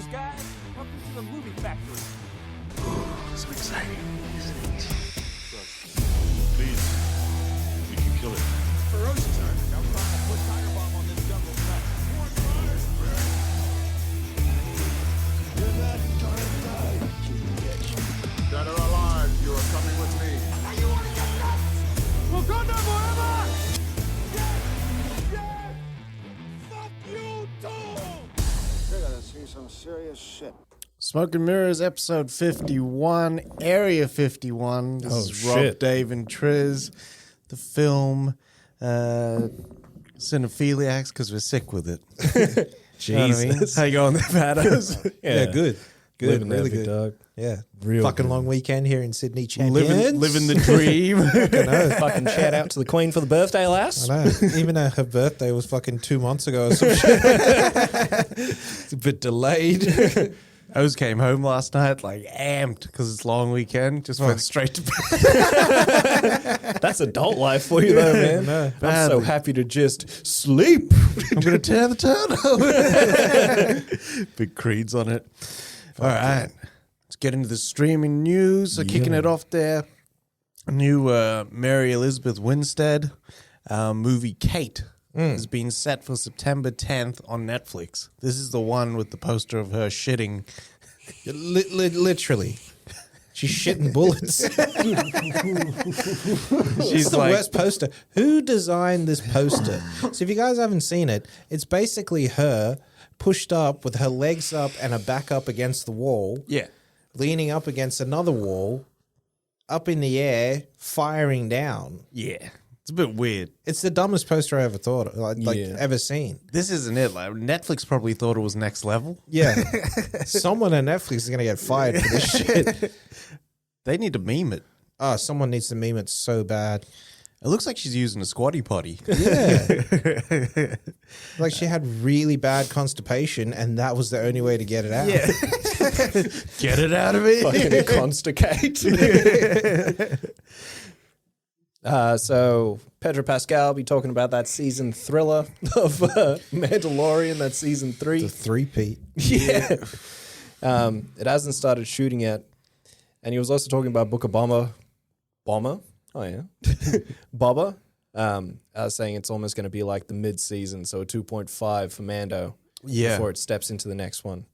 Cheers, guys. Welcome to the movie factory. So exciting, isn't it? Please, we can kill it. Ferocious, sir. Don't try to put tiger bomb on this jungle cut. Dead or alive, you are coming with me. You want to get nuts? Wakanda forever! Yes! Yes! Fuck you too! You're gonna see some serious shit. Smoke and Mirrors, episode 51, Area 51. This is Rob, Dave, and Triz. The film, cinephiliacs, because we're sick with it. Jesus. You know what I mean? How you going there, Patos? Yeah, good. Good. Living really that good. dog. Yeah. Real fucking good. long weekend here in Sydney, champions. Living the dream. I know. Fucking shout out to the Queen for the birthday, lass. I know. Even though her birthday was fucking 2 months ago or some shit. It's a bit delayed. Oues came home last night, like amped, because it's long weekend. Just went straight to bed. That's adult life for you, though, man. No, I'm so badly. happy to just sleep. I'm going to tear the turtle. Big creeds on it. All right. Let's get into the streaming news. So kicking it off there, a new Mary Elizabeth Winstead movie, Kate, has been set for September 10th on Netflix. This is the one with the poster of her shitting. Literally. She's shitting bullets. She's the worst poster. Who designed this poster? So if you guys haven't seen it, it's basically her pushed up with her legs up and her back up against the wall. Yeah. Leaning up against another wall, up in the air, firing down. Yeah. It's a bit weird. It's the dumbest poster I ever thought, Yeah. ever seen. This isn't it. Like Netflix probably thought it was next level. Yeah. Someone at Netflix is going to get fired for this shit. They need to meme it. Oh, someone needs to meme it so bad. It looks like she's using a squatty potty. Yeah. Like she had really bad constipation and that was the only way to get it out. Yeah. Get it out of it. Fucking consticate. So Pedro Pascal will be talking about that season thriller of Mandalorian, that season 3. The 3-peat. Yeah. It hasn't started shooting yet. And he was also talking about Book of Bomber. Oh, yeah. Boba. Saying it's almost going to be like the mid-season, so a 2.5 for Mando. Yeah. Before it steps into the next one.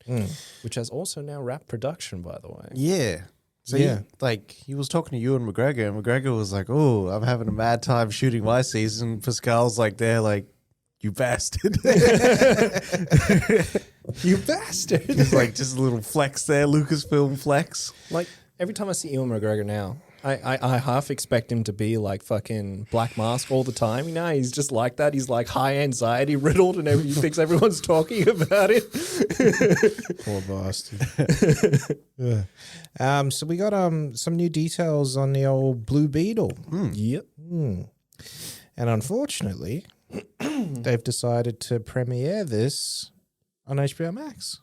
Which has also now wrapped production, by the way. Yeah. So Yeah. he was talking to Ewan McGregor, and McGregor was like, "Oh, I'm having a mad time shooting my season." Pascal's like, "There, like, you bastard." You bastard. He's like, just a little flex there, Lucasfilm flex. Like, every time I see Ewan McGregor now, I half expect him to be like fucking Black Mask all the time. You know, he's just like that. He's like high anxiety riddled and he thinks everyone's talking about it. Poor bastard. Yeah. So we got some new details on the old Blue Beetle. Yep. And unfortunately, they've decided to premiere this on HBO Max.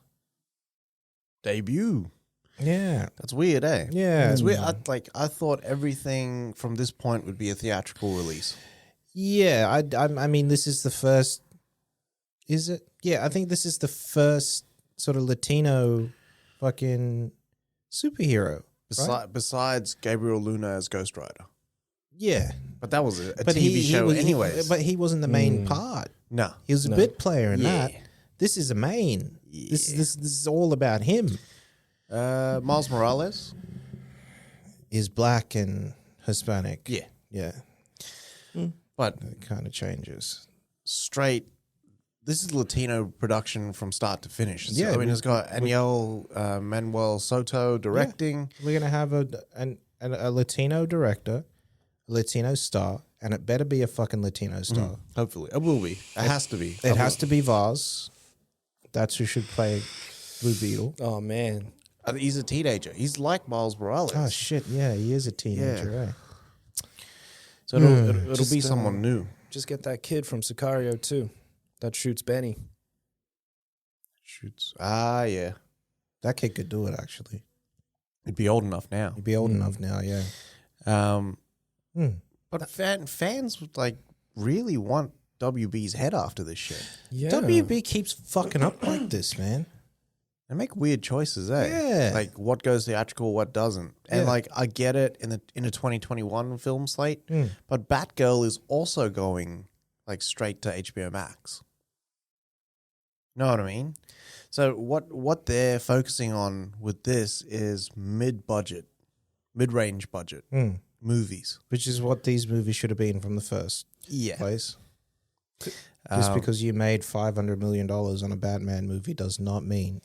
Debut. Yeah. That's weird, eh? Yeah. It's weird. I thought everything from this point would be a theatrical release. Yeah, I mean, this is the first. Is it? Yeah, I think this is the first sort of Latino fucking superhero. Right? Besides Gabriel Luna as Ghost Rider. Yeah, But that was a TV show anyways. but he wasn't the main part. No. He was a bit player in Yeah. that. This is a main. This is all about him. Miles Morales? Is black and Hispanic. Yeah. Yeah. But It kind of changes. straight, this is Latino production from start to finish. So, Yeah, I mean, it's got Aniel Manuel Soto directing. We're gonna have a Latino director, a Latino star, and it better be a fucking Latino star. Hopefully. It will be. It has to be. It has to be Vaz. That's who should play Blue Beetle. Oh man. He's a teenager. He's like Miles Morales. Oh shit! Yeah, he is a teenager. Yeah. Right? So it'll be someone new. Just get that kid from Sicario too, that shoots Benny. Shoots. Yeah. That kid could do it actually. He'd be old enough now. He'd be old enough now. Yeah. But fans would like really want WB's head after this shit. Yeah. WB keeps fucking up like this, man. They make weird choices, eh? Yeah. Like what goes theatrical, what doesn't. And Yeah. like I get it in a 2021 film slate, but Batgirl is also going like straight to HBO Max. Know what I mean? So what they're focusing on with this is mid-range budget movies. Which is what these movies should have been from the first Yeah. place. Just because you made $500 million on a Batman movie does not mean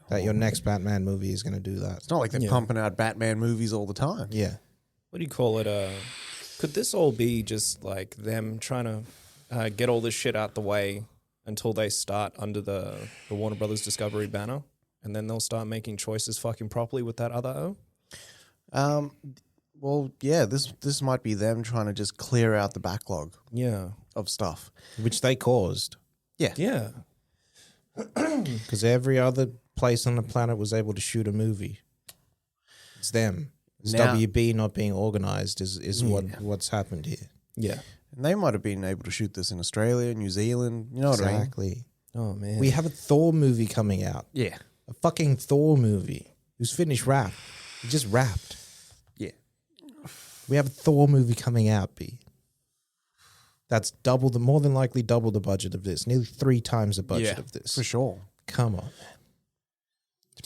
that your next Batman movie is going to do that. It's not like they're pumping out Batman movies all the time. Yeah. What do you call it? Could this all be just like them trying to get all this shit out the way until they start under the Warner Brothers Discovery banner, and then they'll start making choices fucking properly with that other O? Well, yeah, this might be them trying to just clear out the backlog Yeah. of stuff. Which they caused. Yeah. Because every other place on the planet was able to shoot a movie. It's them. It's Now- WB not being organized is what's happened here. Yeah. And they might have been able to shoot this in Australia, New Zealand. You know what I mean? Exactly. Oh, man. We have a Thor movie coming out. Yeah. A fucking Thor movie. Who's finished rap. He just rapped. Yeah. We have a Thor movie coming out, B. That's more than likely double the budget of this. Nearly 3 times the budget of this. For sure. Come on.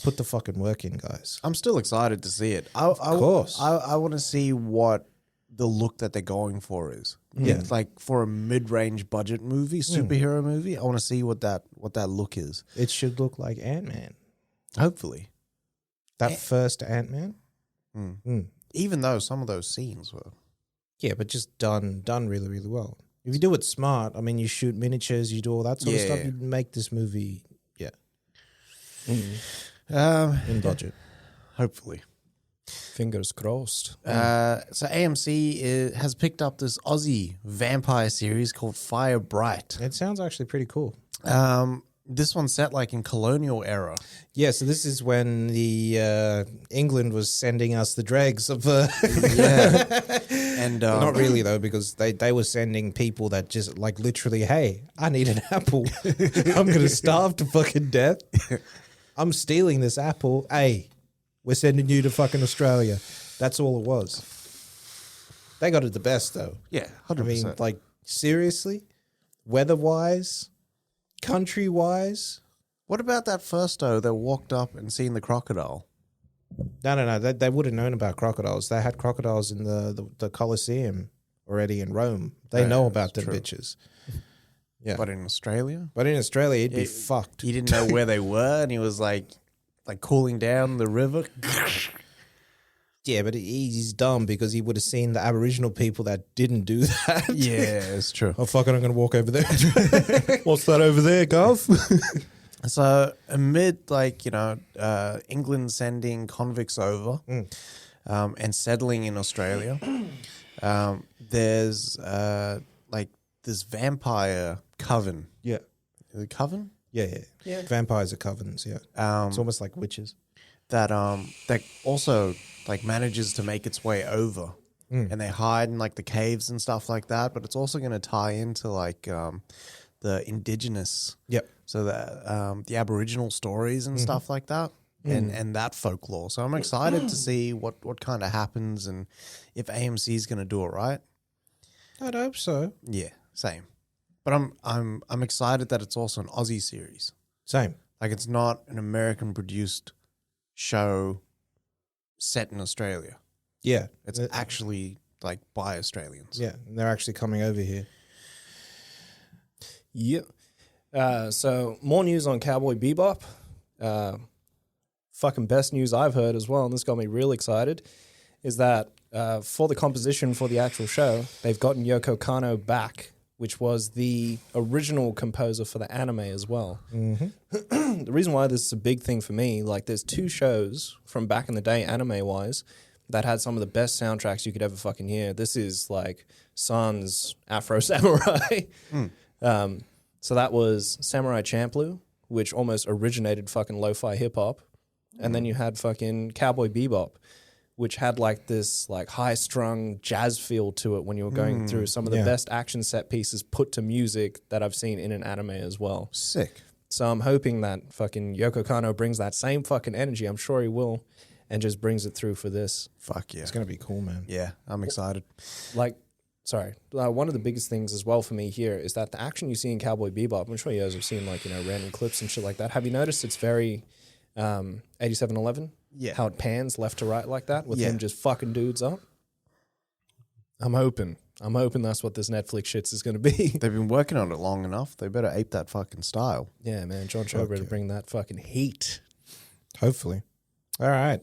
Put the fucking work in, guys. I'm still excited to see it. Of course. I want to see what the look that they're going for is. Yeah. It's like for a mid-range budget movie, superhero movie, I want to see what that look is. It should look like Ant-Man. Hopefully. That first Ant-Man? Even though some of those scenes were. Yeah, but just done really, really well. If you do it smart, I mean, you shoot miniatures, you do all that sort of stuff, you make this movie, in budget. Hopefully. Fingers crossed. So AMC has picked up this Aussie vampire series called Fire Bright. It sounds actually pretty cool. This one's set like in colonial era. Yeah, so this is when the England was sending us the dregs of And not really though, because they were sending people that just like literally, hey, I need an apple. I'm gonna starve to fucking death. I'm stealing this apple. Hey, we're sending you to fucking Australia. That's all it was. They got it the best though. Yeah, 100%. I mean, like seriously, weather-wise, country-wise. What about that first that walked up and seen the crocodile? No. They would have known about crocodiles. They had crocodiles in the Colosseum already in Rome. They know about the bitches. Yeah. But in Australia? But in Australia, he'd be fucked. He didn't know where they were, and he was like cooling down the river. Yeah, but he's dumb because he would have seen the Aboriginal people that didn't do that. Yeah, it's true. Oh, fuck it, I'm going to walk over there. What's that over there, Gov? So amid England sending convicts over and settling in Australia, there's this vampire coven. Yeah. Is it coven? Yeah. Vampires are covens, yeah. It's almost like witches. That also manages to make its way over, and they hide in the caves and stuff like that. But it's also going to tie into the indigenous, so the Aboriginal stories and stuff like that, and that folklore. So I'm excited to see what kind of happens and if AMC is going to do it right. I'd hope so. Yeah, same. But I'm excited that it's also an Aussie series. Same. Like it's not an American produced show set in Australia. Yeah. It's actually by Australians. Yeah, and they're actually coming over here. Yep. So more news on Cowboy Bebop. Fucking best news I've heard as well, and this got me real excited, is that for the composition for the actual show, they've gotten Yoko Kanno back, which was the original composer for the anime as well. Mm-hmm. The reason why this is a big thing for me, there's 2 shows from back in the day, anime-wise, that had some of the best soundtracks you could ever fucking hear. This is Sans Afro Samurai. So that was Samurai Champloo, which almost originated fucking lo-fi hip-hop. And then you had fucking Cowboy Bebop, which had this high-strung jazz feel to it when you were going through some of the best action set pieces put to music that I've seen in an anime as well. Sick. So I'm hoping that fucking Yoko Kanno brings that same fucking energy. I'm sure he will, and just brings it through for this. Fuck yeah. It's gonna be cool, man. Yeah, I'm excited. Like, one of the biggest things as well for me here is that the action you see in Cowboy Bebop, I'm sure you guys have seen like, random clips and shit like that. Have you noticed it's very 8711? Yeah. How it pans left to right like that with Yeah. him just fucking dudes up? I'm hoping that's what this Netflix shits is going to be. They've been working on it long enough. They better ape that fucking style. Yeah, man. John Cho better bring that fucking heat. Hopefully. All right.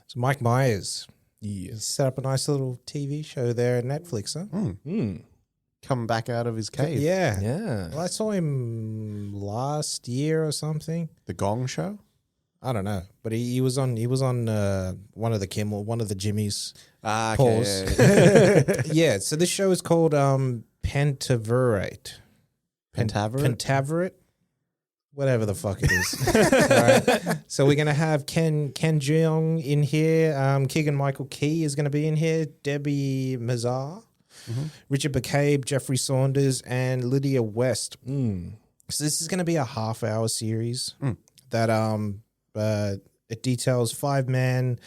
So Mike Myers. Yeah. Set up a nice little TV show there at Netflix, huh? Coming back out of his cave. Yeah. Yeah. Well, I saw him last year or something. The Gong Show? I don't know, but he was on one of the Jimmys. Ah, Pause. okay. Yeah, so this show is called Pentaverate. Pentaverate? Whatever the fuck it is. Alright. So we're gonna have Ken Jeong in here. Keegan Michael Key is gonna be in here. Debbie Mazar, Richard McCabe, Jeffrey Saunders, and Lydia West. So this is gonna be a half-hour series that it details 5 men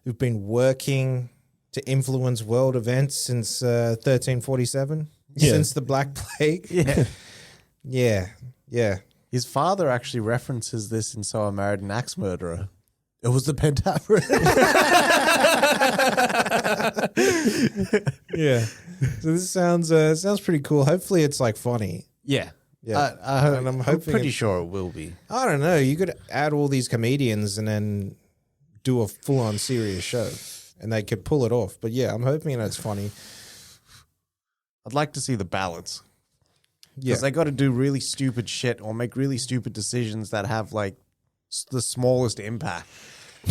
who've been working to influence world events since 1347, since the Black Plague. Yeah. His father actually references this in So I Married an Axe Murderer. It was the Pentaverate. Yeah. So this sounds pretty cool. Hopefully it's like funny. Yeah. Yeah. And I'm I'm hoping pretty it- sure it will be. I don't know. You could add all these comedians and then do a full-on serious show, and they could pull it off. But yeah, I'm hoping it's funny. I'd like to see the balance. Yeah. Because they got to do really stupid shit or make really stupid decisions that have like the smallest impact.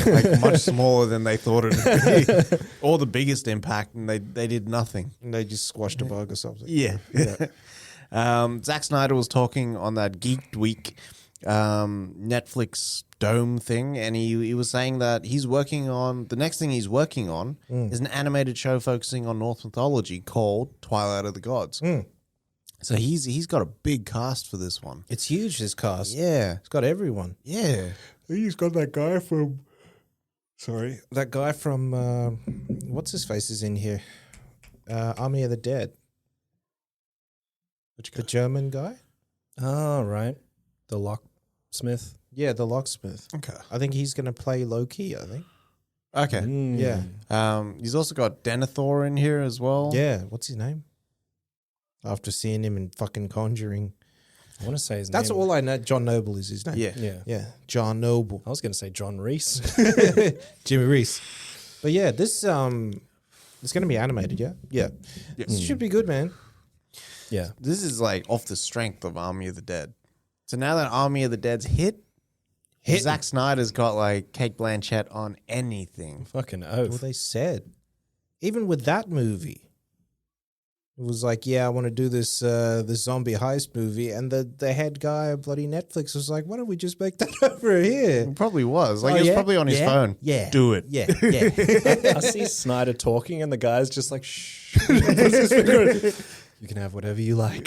Like much smaller than they thought it would be. Or the biggest impact, and they did nothing. And they just squashed a bug or something. Yeah. Zack Snyder was talking on that Geeked Week Netflix Dome thing, and he was saying that he's working on the next thing he's working on is an animated show focusing on Norse mythology called Twilight of the Gods. So he's got a big cast for this one. It's huge, this cast. Yeah. It's got everyone. Yeah. He's got that guy from... Sorry. That guy from... what's his face is in here? Army of the Dead. The German guy? Oh, right. The locksmith. Yeah, the locksmith. Okay. I think he's going to play Loki, I think. Okay. Yeah. He's also got Denethor in here as well. Yeah. What's his name? After seeing him in fucking Conjuring. I want to say his That's name. all I know. John Noble is his name. Yeah. Yeah. Yeah. John Noble. I was going to say John Reese. Jimmy Reese. But yeah, this it's going to be animated, yeah? Yeah. This should be good, man. Yeah. This is like off the strength of Army of the Dead. So now that Army of the Dead's hit, Zack Snyder's got like Cate Blanchett on anything. Fucking Well, oath. they said. Even with that movie, it was like, yeah, I want to do this zombie heist movie. And the head guy of bloody Netflix was like, why don't we just make that over here? It probably was. Like, Oh, it was yeah? probably on his Yeah? phone. Yeah. Do it. Yeah, yeah. I see Snyder talking and the guy's just like, shh. Puts his finger in. You can have whatever you like.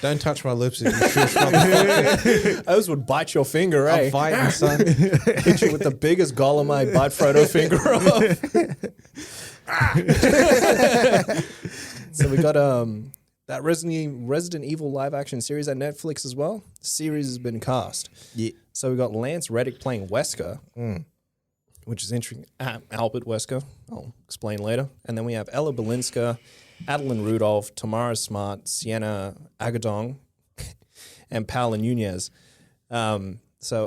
Don't touch my lips if you shush, motherfucker. Those would bite your finger, eh? I'm fighting, son. Hit you with the biggest golem I bite Frodo finger off. So we got that Resident Evil live action series at Netflix as well. The series has been cast. Yeah. So we got Lance Reddick playing Wesker, which is interesting. Albert Wesker, I'll explain later. And then we have Ella Balinska, Adeline Rudolph, Tamara Smart, Sienna Agadong, and Paola Nunez. So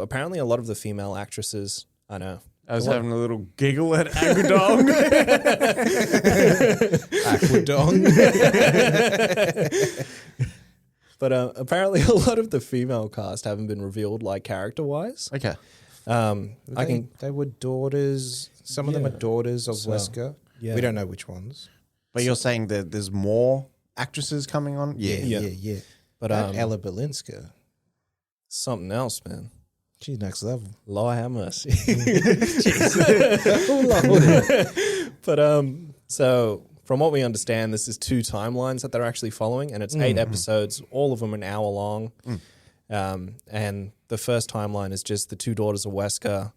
apparently a lot of the female actresses, I know. I was having a little giggle at Agadong. Aquadong. But apparently a lot of the female cast haven't been revealed, like character-wise. Okay. They were daughters. Some of them are daughters of Wesker. yeah. We don't know which ones. But you're saying that there's more actresses coming on? Yeah. But That Ella Balinska, something else, man. she's next level. Lord have mercy. But so from what we understand, this is 2 timelines that they're actually following, and it's 8 episodes, all of them an hour long. And the first timeline is just the two daughters of Wesker,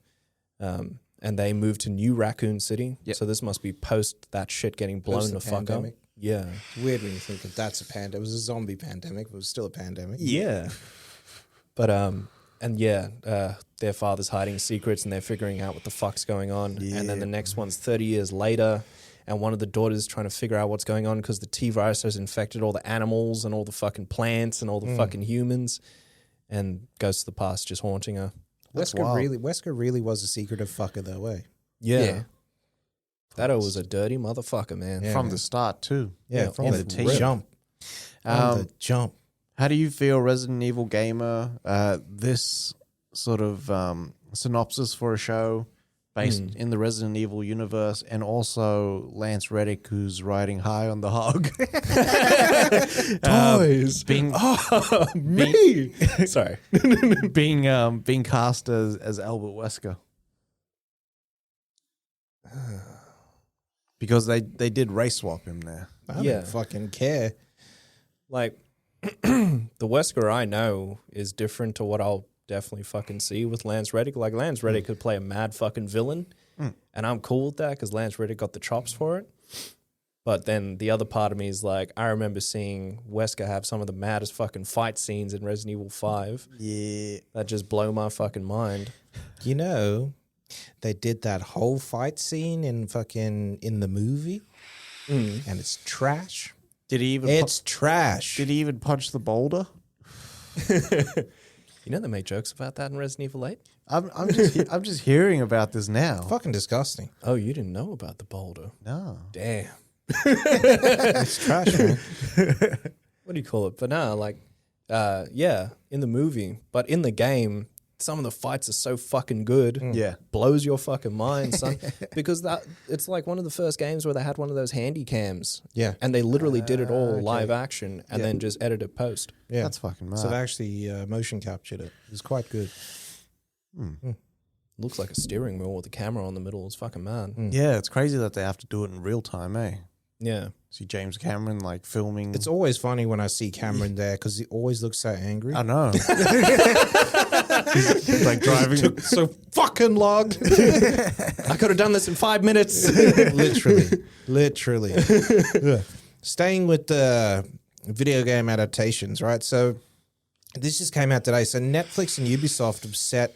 and they moved to New Raccoon City. Yep. So this must be post that shit getting blown Post the the fuck up. pandemic. Yeah. It's weird when you think that that's a pandemic. It was a zombie pandemic, but it was still a pandemic. Yeah. But and yeah, their father's hiding secrets and they're figuring out what the fuck's going on. And then the next one's 30 years later, and one of the daughters trying to figure out what's going on because the T virus has infected all the animals and all the fucking plants and all the fucking humans, and goes to the past just haunting her. Wesker really was a secretive fucker though, eh? Yeah. That was a dirty motherfucker, man. Yeah, From man. the start, too. Yeah, from the team. jump. From the jump. How do you feel, Resident Evil gamer, this sort of synopsis for a show based in the Resident Evil universe, and also Lance Reddick, who's riding high on the hog? Toys. Being Me. Sorry. being cast as Albert Wesker. Because they did race swap him there. I Yeah. don't fucking care. Like, the Wesker I know is different to what I'll definitely fucking see with Lance Reddick. Like, Lance Reddick could play a mad fucking villain, and I'm cool with that because Lance Reddick got the chops for it. But then the other part of me is like, I remember seeing Wesker have some of the maddest fucking fight scenes in Resident Evil 5 Yeah. that just blow my fucking mind. You know, they did that whole fight scene in the movie, and it's trash. Did he even It's trash. did he even punch the boulder? You know they make jokes about that in Resident Evil 8? I'm just hearing about this now. Fucking disgusting. Oh, you didn't know about the boulder? No. Damn. It's trash, man. What do you call it? But no, like, yeah, in the movie, but in the game, some of the fights are so fucking good. Yeah. Blows your fucking mind, son. Because it's like one of the first games where they had one of those handy cams. Yeah. And they literally did it all live action and then just edited post. Yeah. That's fucking mad. So they actually motion captured it. It was quite good. Looks like a steering wheel with a camera on the middle. It's fucking mad. Yeah, it's crazy that they have to do it in real time, eh? Yeah. See James Cameron like filming. It's always funny when I see Cameron there because he always looks so angry. I know. He's like driving. Took so fucking long. I could have done this in 5 minutes. Literally. Yeah. Staying with the video game adaptations, right? So this just came out today. So Netflix and Ubisoft have set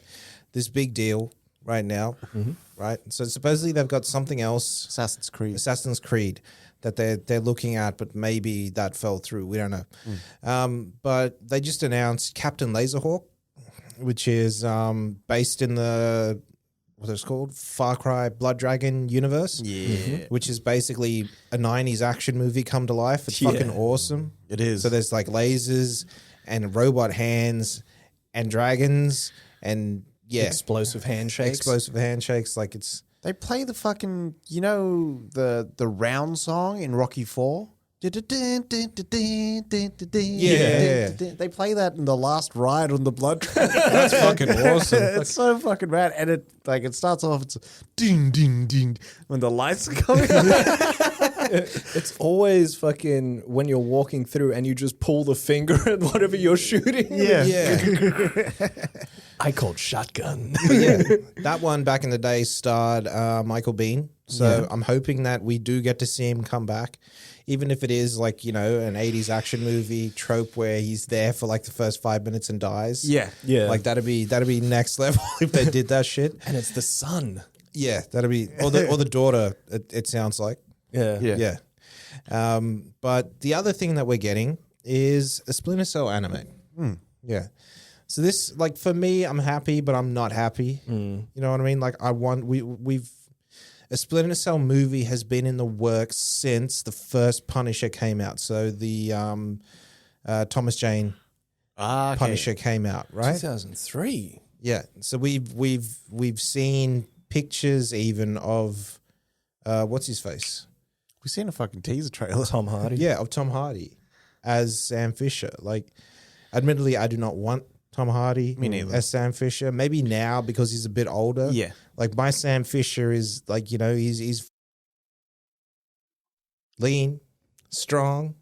this big deal right now, right? So supposedly they've got something else, Assassin's Creed, that they're looking at, but maybe that fell through. We don't know. But they just announced Captain Laserhawk, which is based in the what it's called, Far Cry Blood Dragon universe. Yeah. Which is basically a 90s action movie come to life. It's fucking awesome. It is. So there's like lasers and robot hands and dragons and Explosive handshakes. Like it's They play the fucking, you know, the round song in Rocky 4? Yeah. They play that in the last ride on the Blood Dragon. that's fucking awesome. It's so fucking rad. And it starts off, it's ding, ding, ding, when the lights are coming on. It's always fucking when you're walking through and you just pull the finger at whatever you're shooting. Yeah. I called shotgun. But yeah, that one back in the day starred Michael Biehn. So I'm hoping that we do get to see him come back. Even if it is like, you know, an 80s action movie trope where he's there for like the first 5 minutes and dies. Yeah. Like that'd be next level if they did that shit. And it's the son. Yeah, that'd be or the daughter, it sounds like. Yeah. But the other thing that we're getting is a Splinter Cell anime. Yeah. So this, like, for me, I'm happy, but I'm not happy. You know what I mean? Like, a Splinter Cell movie has been in the works since the first Punisher came out. So the Thomas Jane Punisher came out, right? 2003. Yeah. So we've seen pictures even of what's his face? We've seen a fucking teaser trailer. Tom Hardy. Yeah, of Tom Hardy as Sam Fisher. Like, admittedly, I do not want Tom Hardy as Sam Fisher. Maybe now because he's a bit older. Yeah. Like, my Sam Fisher is like, you know, he's lean, strong,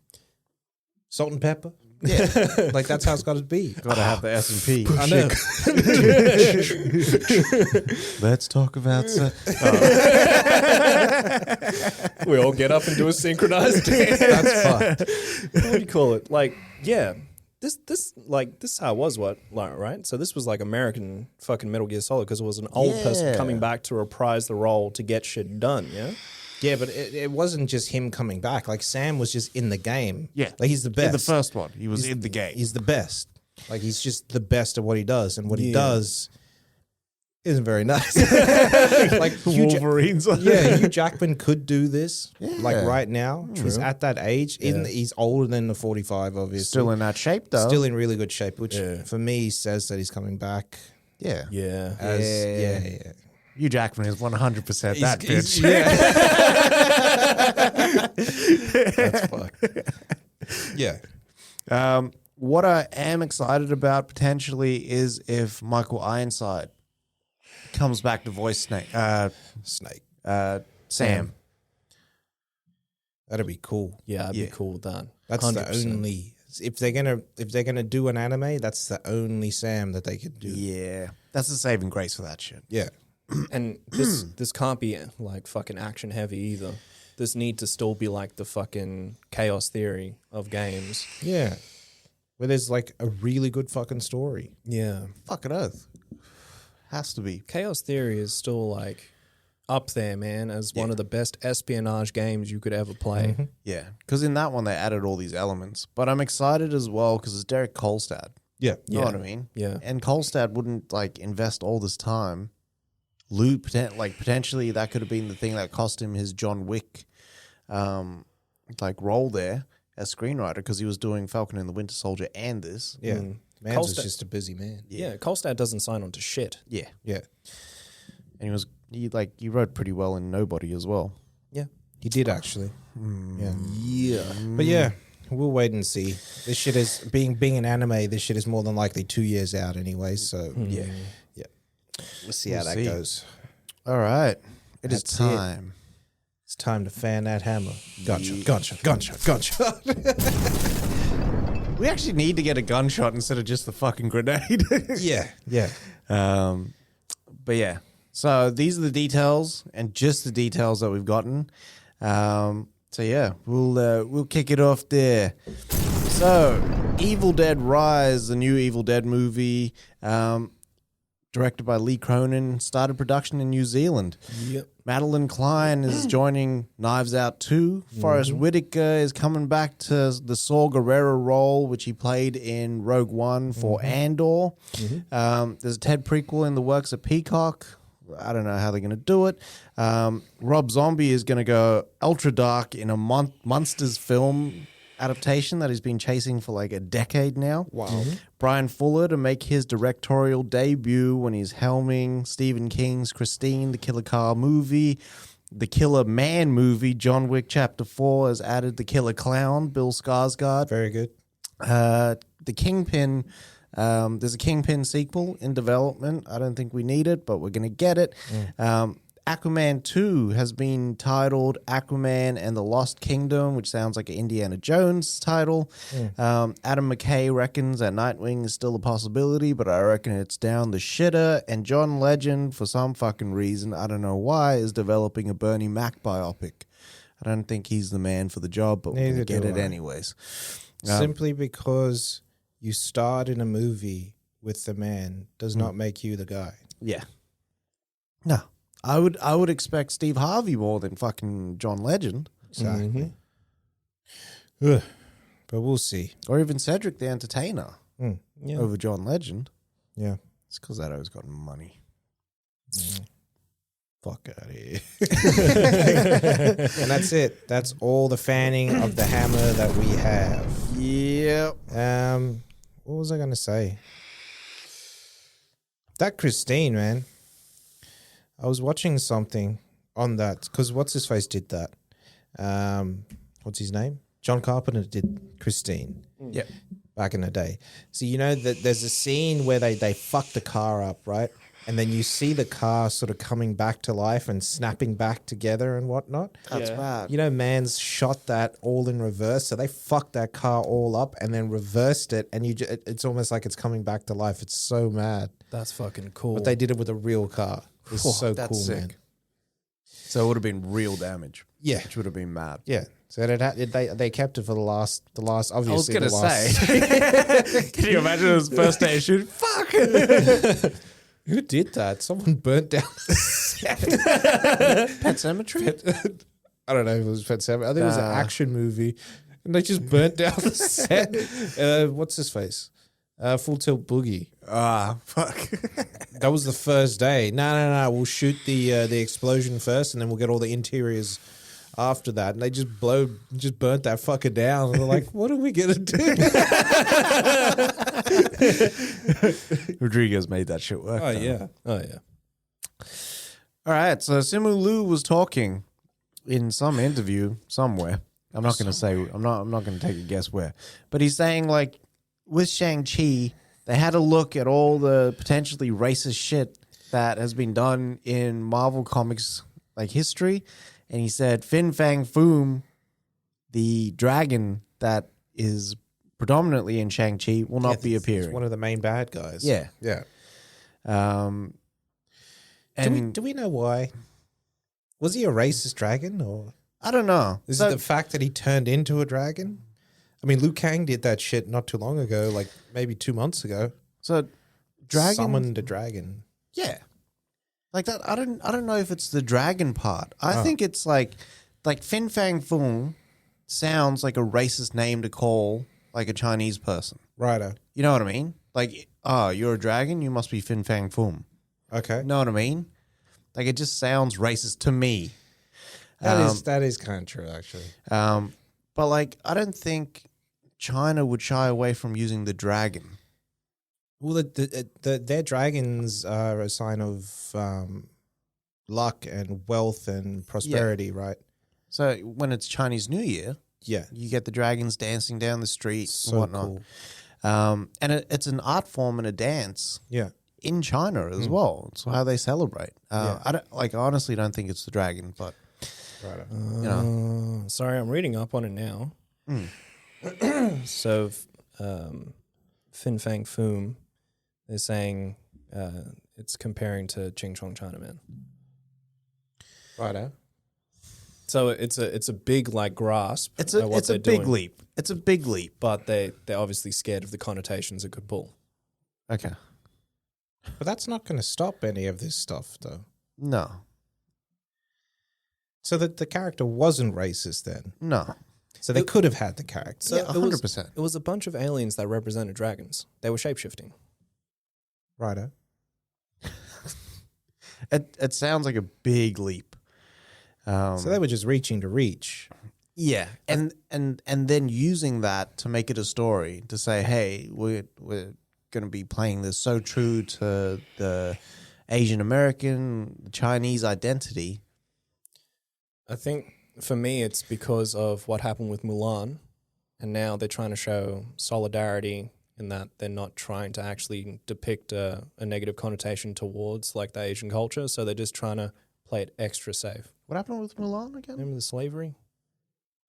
salt and pepper. Yeah, like that's how it's got to be. Gotta have the S&P. I know. Let's talk about... We all get up and do a synchronized dance. That's fun. What do you call it? Like, yeah. This is how it was, right? So this was like American fucking Metal Gear Solid because it was an old person coming back to reprise the role to get shit done, yeah? Yeah, but it wasn't just him coming back. Like Sam was just in the game. Yeah. Like he's the best. In the first one, he was in the game. He's the best. Like he's just the best at what he does, and what he does isn't very nice. Like Wolverines. Hugh Jackman could do this. Like right now, he's at that age. Even he's older than the 45, obviously. Still in that shape, though. Still in really good shape, which for me says that he's coming back. Yeah. Yeah. Yeah. Hugh Jackman is 100% that bitch. That's fucked. Yeah. What I am excited about potentially is if Michael Ironside comes back to voice Sam. That'd be cool. Yeah, I'd be cool with that. That's 100%. the only if they're gonna do an anime, that's the only Sam that they could do. Yeah. That's the saving grace for that shit. Yeah. And this can't be like fucking action heavy either. This need to still be like the fucking chaos theory of games. Yeah. Where there's like a really good fucking story. Yeah. Fucking oath. Has to be. Chaos Theory is still like up there, man, as one of the best espionage games you could ever play. Mm-hmm. Yeah. Because in that one, they added all these elements. But I'm excited as well because it's Derek Kolstad. Yeah. You know what I mean? Yeah. And Kolstad wouldn't like invest all this time. Potentially that could have been the thing that cost him his John Wick role there as screenwriter because he was doing Falcon and the Winter Soldier and this. Yeah. Mans is Kolstad- just a busy man. Yeah, Kolstad doesn't sign on to shit. Yeah. Yeah. And he wrote pretty well in Nobody as well. Yeah. He did actually. Yeah. Yeah. But yeah, we'll wait and see. This shit is being an anime, this shit is more than likely 2 years out anyway, so yeah. We'll see how that goes. All right. It's That's time. It's time to fan that hammer. Gotcha. We actually need to get a gunshot instead of just the fucking grenade. Yeah. But yeah. So these are the details and just the details that we've gotten. So yeah, we'll kick it off there. So Evil Dead Rise, the new Evil Dead movie, directed by Lee Cronin, started production in New Zealand. Yep. Madeline Klein is joining Knives Out 2. Forrest Whitaker is coming back to the Saw Gerrera role, which he played in Rogue One for Andor. There's a Ted prequel in the works at Peacock. I don't know how they're going to do it. Rob Zombie is going to go ultra dark in a Monsters film adaptation that he's been chasing for like a decade now. Wow. Brian Fuller to make his directorial debut when he's helming Stephen King's Christine, the Killer Car movie. The Killer Man movie, John Wick Chapter 4, has added the Killer Clown, Bill Skarsgård. Very good. The Kingpin, there's a Kingpin sequel in development. I don't think we need it, but we're going to get it. Aquaman 2 has been titled Aquaman and the Lost Kingdom, which sounds like an Indiana Jones title. Adam McKay reckons that Nightwing is still a possibility, but I reckon it's down the shitter. And John Legend, for some fucking reason, I don't know why, is developing a Bernie Mac biopic. I don't think he's the man for the job, but we'll get it anyways. Simply because you starred in a movie with the man does not make you the guy. Yeah. No. I would expect Steve Harvey more than fucking John Legend. Exactly. But we'll see. Or even Cedric the Entertainer Yeah. over John Legend. Yeah. It's because that always got money. Fuck out of here. And that's it. That's all the fanning of the hammer that we have. Yep. What was I going to say? That Christine, man. I was watching something on that because What's His Face did that. What's his name? John Carpenter did Christine. Yep. Back in the day. So you know that there's a scene where they fuck the car up, right? and then you see the car sort of coming back to life and snapping back together and whatnot. That's bad. You know, man's shot that all in reverse, so they fucked that car all up and then reversed it, and it's almost like it's coming back to life. It's so mad. That's fucking cool. But they did it with a real car. It's so that's cool, sick. man. So it would have been real damage. Yeah. Which would have been mad. Yeah. So they kept it for the last obviously. I was going to the last, say. Can you imagine it was first day of shoot? Fuck! Who did that? Someone burnt down the set. Pet Cemetery? I don't know if it was Pet Sematary. I think it was an action movie. And they just burnt down the set. What's his face? Full Tilt Boogie. Fuck. That was the first day. No. We'll shoot the explosion first, and then we'll get all the interiors after that. And they just burnt that fucker down. And they're like, what are we gonna do? Rodriguez made that shit work. Oh though. yeah. All right. So Simu Liu was talking in some interview somewhere. I'm not going to say. I'm not going to take a guess where. But he's saying like with Shang-Chi, they had a look at all the potentially racist shit that has been done in Marvel Comics like history, and he said Fang Foom, the dragon that is predominantly in Shang-Chi, will not be appearing. He's one of the main bad guys. Yeah. Yeah. And Do we know why? Was he a racist dragon, or I don't know. is So- it the fact that he turned into a dragon? I mean, Liu Kang did that shit not too long ago, like maybe 2 months ago. So dragon Summoned a dragon. Yeah. Like that I don't know if it's the dragon part. I think it's like Fang Foom sounds like a racist name to call like a Chinese person. Righto. You know what I mean? Like, oh, you're a dragon, you must be Fang Foom. Okay. Know what I mean? Like it just sounds racist to me. That is kind of true, actually. But like I don't think China would shy away from using the dragon. Well, their dragons are a sign of luck and wealth and prosperity, right? So when it's Chinese New Year, Yeah. you get the dragons dancing down the street So and whatnot. cool. And it's an art form and a dance Yeah. in China as well. It's how they celebrate. Yeah. I honestly don't think it's the dragon, but Righto. you know, Sorry, I'm reading up on it now. So, Fang Foom, they're saying it's comparing to Ching Chong Chinaman. Righto. So it's a big like grasp. it's at a what it's a they're big doing, leap. It's a big leap. but they're obviously scared of the connotations it could pull. Okay, But that's not going to stop any of this stuff, though. no, So that the character wasn't racist then. no, So they could have had the character. So yeah, it was- 100%. It was a bunch of aliens that represented dragons. They were shapeshifting. Righto. It sounds like a big leap. So they were just reaching to reach. Yeah, and then using that to make it a story to say, hey, we're going to be playing this so true to the Asian American, Chinese identity. I think for me, it's because of what happened with Mulan, and now they're trying to show solidarity in that they're not trying to actually depict a negative connotation towards like the Asian culture, so they're just trying to play it extra safe. What happened with Mulan again? Remember the slavery?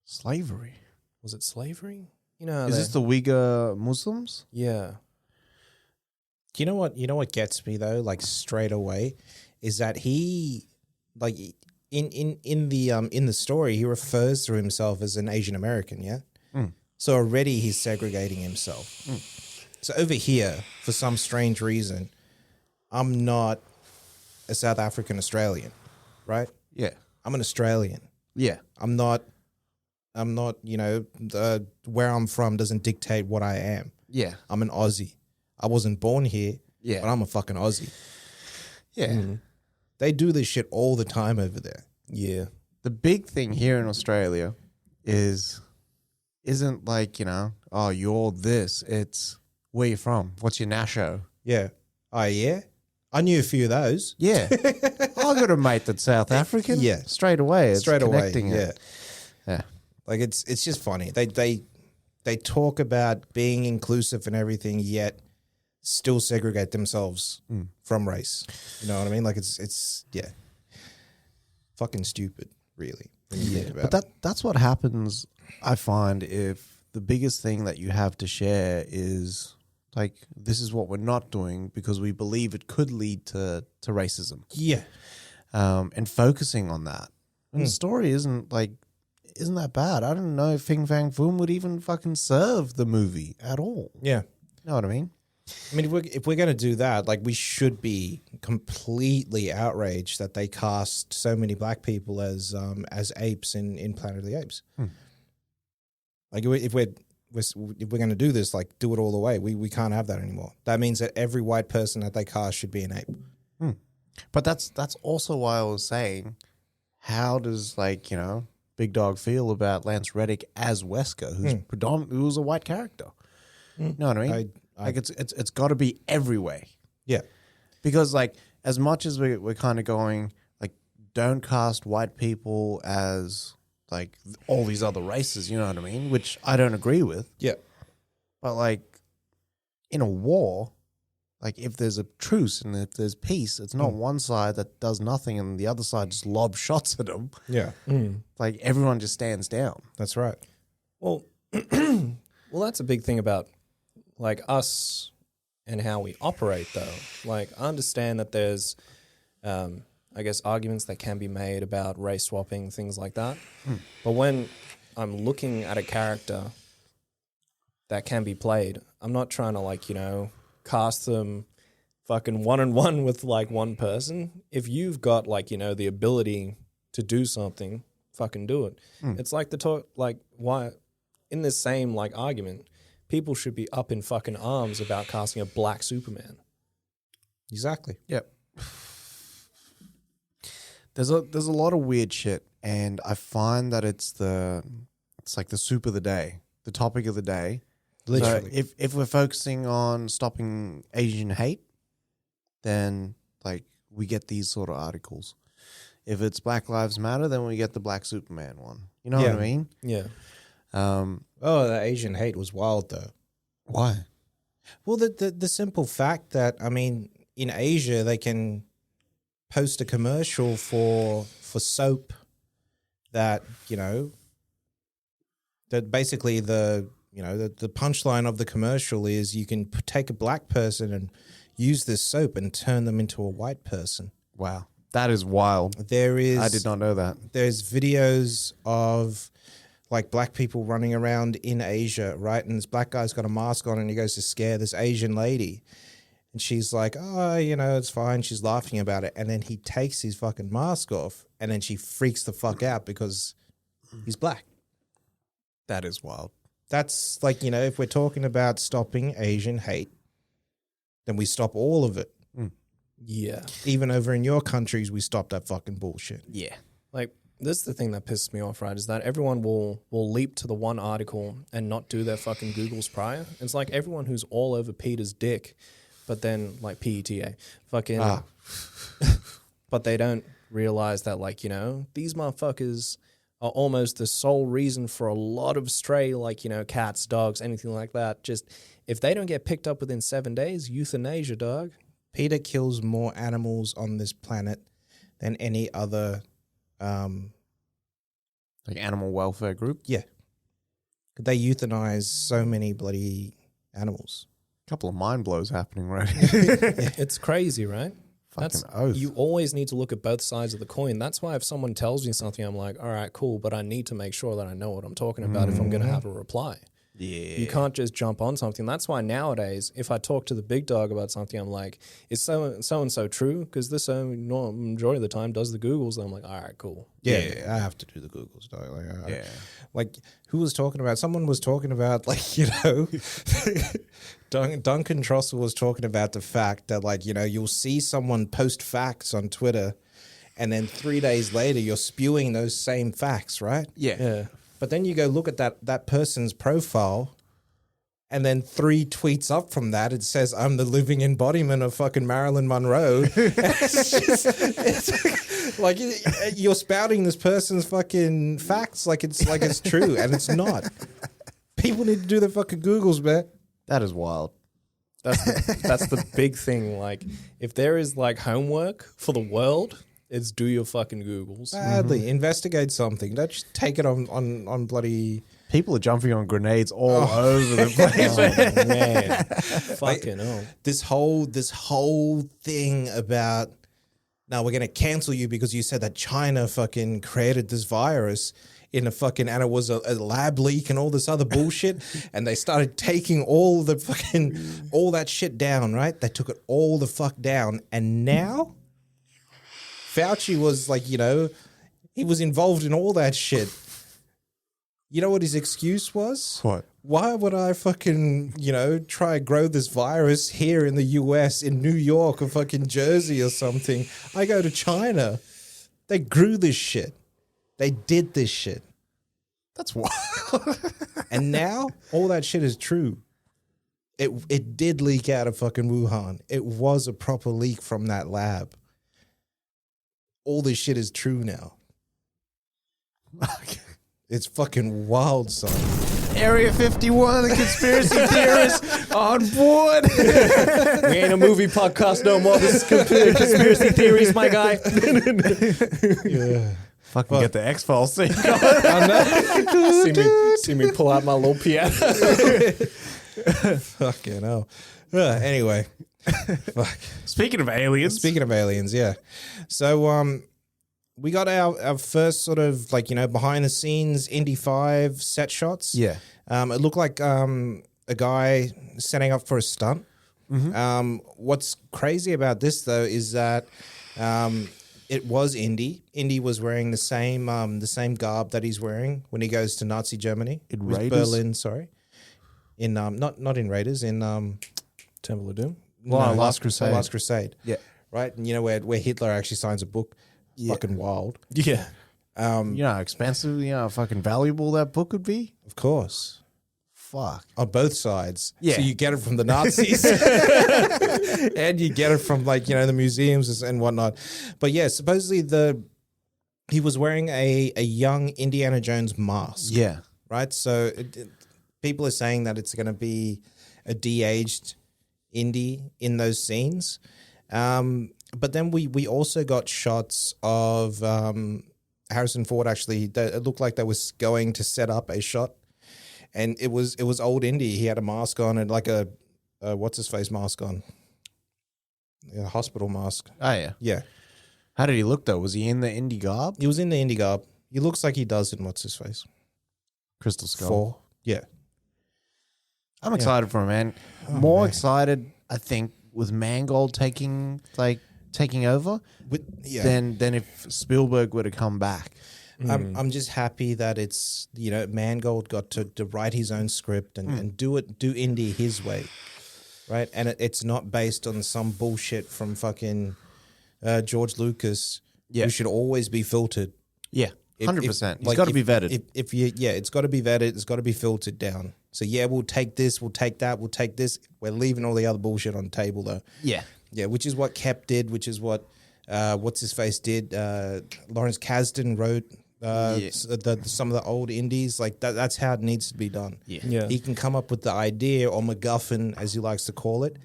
Slavery. Was it slavery? You know, how Is they- this the Uyghur Muslims? yeah. You know what? You know what gets me though, like straight away, is that he, like, in the story, he refers to himself as an Asian American. Yeah. So already he's segregating himself. So over here, for some strange reason, I'm not a South African Australian, right? Yeah. I'm an Australian. Yeah. I'm not. You know, where I'm from doesn't dictate what I am. Yeah. I'm an Aussie. I wasn't born here, Yeah. but I'm a fucking Aussie. Yeah. They do this shit all the time over there. Yeah. The big thing here in Australia isn't like, you know, oh, you're this. It's where you from? What's your nasho? Yeah. Oh, yeah? I knew a few of those. Yeah. I got a mate that's South African. Yeah. Straight away. It's Straight away, connecting yeah. it. Yeah. Like, it's just funny. They talk about being inclusive and everything, yet still segregate themselves from race. You know what I mean? Like it's fucking stupid, really. When you think about But that's what happens, I find, if the biggest thing that you have to share is like, this is what we're not doing because we believe it could lead to racism. Yeah. And focusing on that. And the story isn't that bad. I don't know if Fang Foom would even fucking serve the movie at all. Yeah. You know what I mean? I mean, if we're going to do that, like, we should be completely outraged that they cast so many black people as apes in Planet of the Apes. Like, if we're going to do this, like, do it all the way. We can't have that anymore. That means that every white person that they cast should be an ape. But that's also why I was saying, how does, like, you know, Big Dog feel about Lance Reddick as Wesker, who's a white character? You know what I mean? Like, it's got to be every way. Yeah. Because, like, as much as we're kind of going, like, don't cast white people as, like, all these other races, you know what I mean? Which I don't agree with. Yeah. But, like, in a war, like, if there's a truce and if there's peace, it's not one side that does nothing and the other side just lobs shots at them. Yeah. Like, everyone just stands down. That's right. Well, that's a big thing about like us and how we operate, though. Like, I understand that there's, I guess, arguments that can be made about race swapping, things like that. But when I'm looking at a character that can be played, I'm not trying to, like, you know, cast them fucking one-on-one with, like, one person. If you've got, like, you know, the ability to do something, fucking do it. It's like the talk, like, why in this same, like, argument, people should be up in fucking arms about casting a black Superman. Exactly. Yep. There's a lot of weird shit, and I find that it's like the soup of the day, the topic of the day. Literally. So if we're focusing on stopping Asian hate, then, like, we get these sort of articles. If it's Black Lives Matter, then we get the Black Superman one. You know what I mean? Yeah. The Asian hate was wild, though. Why? Well, the simple fact that, I mean, in Asia, they can post a commercial for soap that, you know, that basically the punchline of the commercial is you can take a black person and use this soap and turn them into a white person. Wow. That is wild. I did not know that. There's videos of, like, black people running around in Asia, right? And this black guy's got a mask on and he goes to scare this Asian lady. And she's like, oh, you know, it's fine. She's laughing about it. And then he takes his fucking mask off and then she freaks the fuck out because he's black. That is wild. That's like, you know, if we're talking about stopping Asian hate, then we stop all of it. Yeah. Even over in your countries, we stop that fucking bullshit. Yeah. Like, this is the thing that pisses me off, right? Is that everyone will leap to the one article and not do their fucking Googles prior. It's like everyone who's all over Peter's dick, but then, like, PETA, fucking, but they don't realize that, like, you know, these motherfuckers are almost the sole reason for a lot of stray, like, you know, cats, dogs, anything like that. Just, if they don't get picked up within 7 days, euthanasia, dog. PETA kills more animals on this planet than any other Like animal welfare group? Yeah. They euthanize so many bloody animals. A couple of mind blows happening right It's crazy, right? Fucking oath. You always need to look at both sides of the coin. That's why if someone tells me something, I'm like, all right, cool, but I need to make sure that I know what I'm talking about if I'm going to have a reply. Yeah. You can't just jump on something. That's why nowadays, if I talk to the big dog about something, I'm like, is so-and-so true? Because this majority of the time does the Googles. And I'm like, all right, cool. Yeah, I have to do the Googles, dog. Like, who was talking about? Someone was talking about, like, you know, Duncan Trussell was talking about the fact that, like, you know, you'll see someone post facts on Twitter and then 3 days later you're spewing those same facts, right? Yeah. But then you go look at that person's profile, and then 3 tweets up from that, it says, I'm the living embodiment of fucking Marilyn Monroe. it's like you're spouting this person's fucking facts like it's true, and it's not. People need to do their fucking Googles, man. That is wild. That's the big thing. Like, if there is like homework for the world, it's do your fucking Googles. Badly investigate something. Don't just take it on bloody. People are jumping on grenades all over the place. Oh, man, fucking hell. This whole thing about now we're gonna cancel you because you said that China fucking created this virus in a fucking, and it was a lab leak and all this other bullshit, and they started taking all that shit down, right? They took it all the fuck down, and now Fauci was like, he was involved in all that shit. You know what his excuse was? What? Why would I fucking, try to grow this virus here in the US, in New York or fucking Jersey or something? I go to China. They grew this shit. They did this shit. That's wild. And now all that shit is true. It did leak out of fucking Wuhan. It was a proper leak from that lab. All this shit is true now. It's fucking wild, son. Area 51, the conspiracy theorists on board. We ain't a movie podcast no more. This is conspiracy theories, my guy. Yeah. Fucking get the X-Files scene. see me pull out my little piano. Fucking hell. Anyway. Fuck. Speaking of aliens. Speaking of aliens, yeah. So we got our first sort of behind the scenes Indy 5 set shots. Yeah. It looked like a guy setting up for a stunt. Mm-hmm. What's crazy about this though is that it was Indy. Indy was wearing the same garb that he's wearing when he goes to Nazi Germany. It was Raiders? Berlin, sorry. In not in Raiders, in Temple of Doom. Last Crusade. Last Crusade. Yeah. Right? And where Hitler actually signs a book. Yeah. Fucking wild. Yeah. You know how expensive, how fucking valuable that book would be? Of course. Fuck. On both sides. Yeah. So you get it from the Nazis and you get it from the museums and whatnot. But yeah, supposedly he was wearing a young Indiana Jones mask. Yeah. Right? So people are saying that it's going to be a de-aged Indy in those scenes. But then we also got shots of Harrison Ford actually. It looked like they was going to set up a shot. And it was old Indy. He had a mask on and like a what's his face mask on, a hospital mask. Oh, yeah. Yeah, How did he look, though? Was he in the Indy garb? he was in the Indy garb. He looks like he does in what's his face. Crystal Skull. 4. Yeah, I'm excited for him, man. More excited, I think, with Mangold taking over than if Spielberg were to come back. I'm just happy that it's Mangold got to write his own script and do Indy his way, right? And it's not based on some bullshit from fucking George Lucas. Yeah. Who should always be filtered. Yeah, 100%. It's got to be vetted. It's got to be vetted. It's got to be filtered down. So we'll take this, we'll take that, we'll take this. We're leaving all the other bullshit on the table though. Yeah. Yeah, which is what Kep did, which is what what's his face did. Lawrence Kasdan wrote some of the old indies. That's how it needs to be done. Yeah. He can come up with the idea or MacGuffin, as he likes to call it,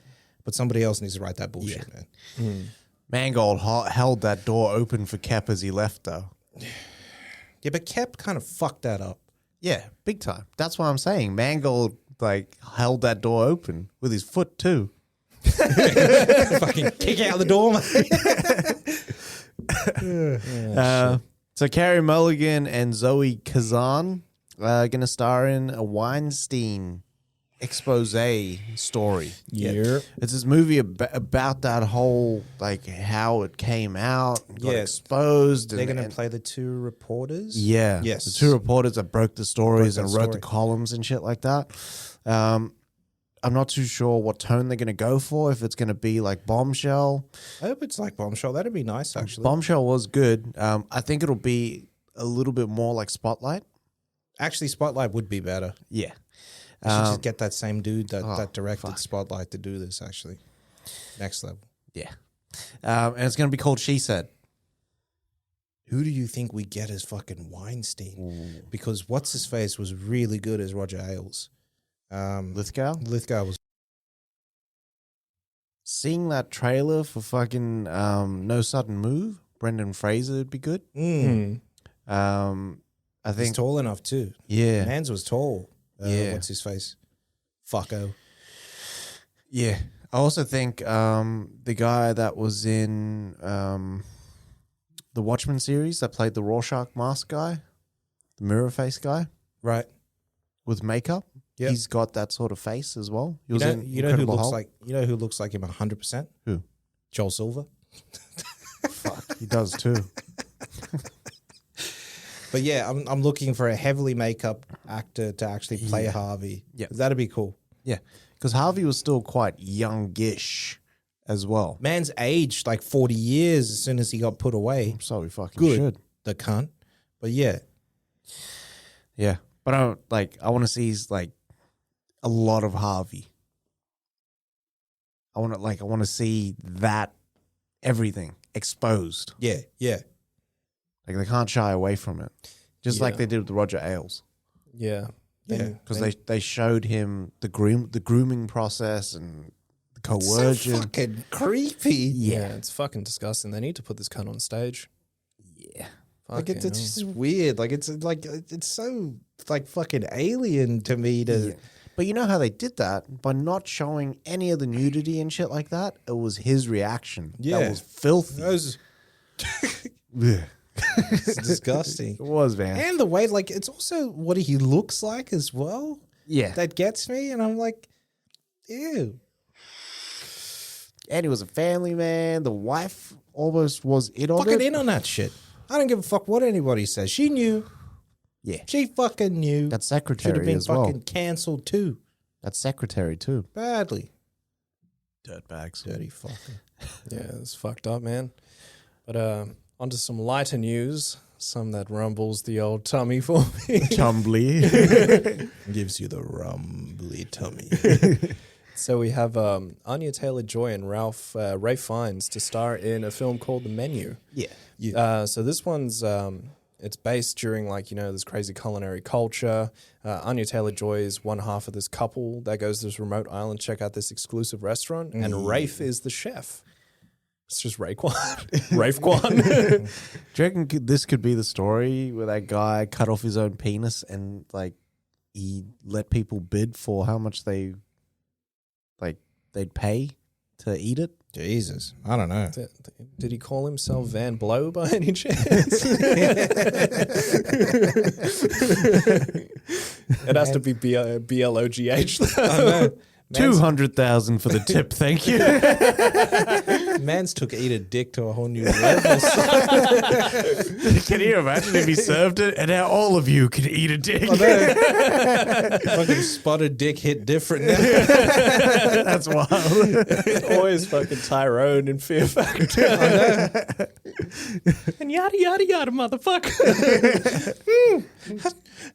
but somebody else needs to write that bullshit, man. Mangold held that door open for Kep as he left, though. Yeah, but Kep kind of fucked that up. Yeah, big time. That's what I'm saying. Mangold held that door open with his foot too. Fucking kick out the door, man. So Carey Mulligan and Zoe Kazan are going to star in a Weinstein expose story. Yeah. It's this movie about that whole how it came out, got exposed. They're going to play the two reporters. Yeah. Yes. The two reporters that broke the stories and wrote the story. columns and shit like that. I'm not too sure what tone they're going to go for, if it's going to be like Bombshell. I hope it's like Bombshell. That'd be nice, actually. Bombshell was good. I think it'll be a little bit more like Spotlight. Actually, Spotlight would be better. Yeah. We should just get that same dude that directed fuck. Spotlight to do this, actually. Next level. Yeah. And it's going to be called She Said. Who do you think we get as fucking Weinstein? Because what's his face was really good as Roger Ailes. Lithgow? Lithgow was seeing that trailer for fucking No Sudden Move, Brendan Fraser would be good. I He's think, tall enough too. yeah, Mans was tall. Yeah. What's his face? Fucko. yeah. I also think the guy that was in the Watchmen series that played the Rorschach mask guy, the mirror face guy Right. with makeup, Yep. he's got that sort of face as well. He You was know, in you know who Incredible looks Hulk. like who looks like him 100%? Who? Joel Silver. Fuck, he does too. But yeah, I'm looking for a heavily makeup actor to actually play Harvey. Yeah. That'd be cool. Yeah, because Harvey was still quite youngish as well. Man's aged like 40 years as soon as he got put away. So we fucking Good. should. The cunt. But yeah. Yeah, but I want to see like a lot of Harvey. I want to see that everything exposed. Yeah. Yeah. Like they can't shy away from it, just like Yeah. they did with Roger Ailes, Yeah. Yeah. because they showed him the grooming process and the coercion. So fucking creepy. Yeah, it's fucking disgusting. They need to put this cunt on stage. Yeah, Like it's Fucking just weird. Like it's so like fucking alien to me to but you know how they did that by not showing any of the nudity and shit like that. It was his reaction. Yeah. That was filthy. That was Yeah. it's disgusting. It was, man. And the way, like, it's also what he looks like as well. Yeah. That gets me, and I'm like, ew. And he was a family man. The wife almost was in on Fucking it. in on that shit. I don't give a fuck what anybody says. She knew. Yeah. She fucking knew. That Should have secretary been as well. fucking cancelled too. That secretary too. Badly. Dirtbags. Dirty fucker. Yeah, it's fucked up, man. But onto some lighter news, some that rumbles the old tummy for me. Tumbly. Gives you the rumbly tummy. So we have Anya Taylor-Joy and Ralph Fiennes to star in a film called The Menu. Yeah. So this one's it's based during this crazy culinary culture. Anya Taylor-Joy is one half of this couple that goes to this remote island, check out this exclusive restaurant, and Rafe is the chef. It's just Raekwon. Rafe Kwan. Do you reckon this could be the story where that guy cut off his own penis and he let people bid for how much they'd pay to eat it? Jesus. I don't know. Did he call himself Van Blow by any chance? It has to be BLOGH. I know. 200,000 for the tip, thank you. Man's took eat a dick to a whole new level. Can you imagine if he served it and now all of you can eat a dick? Fucking spotted dick hit different now. That's wild. Always fucking Tyrone in Fear Factor. And yada yada yada, motherfucker.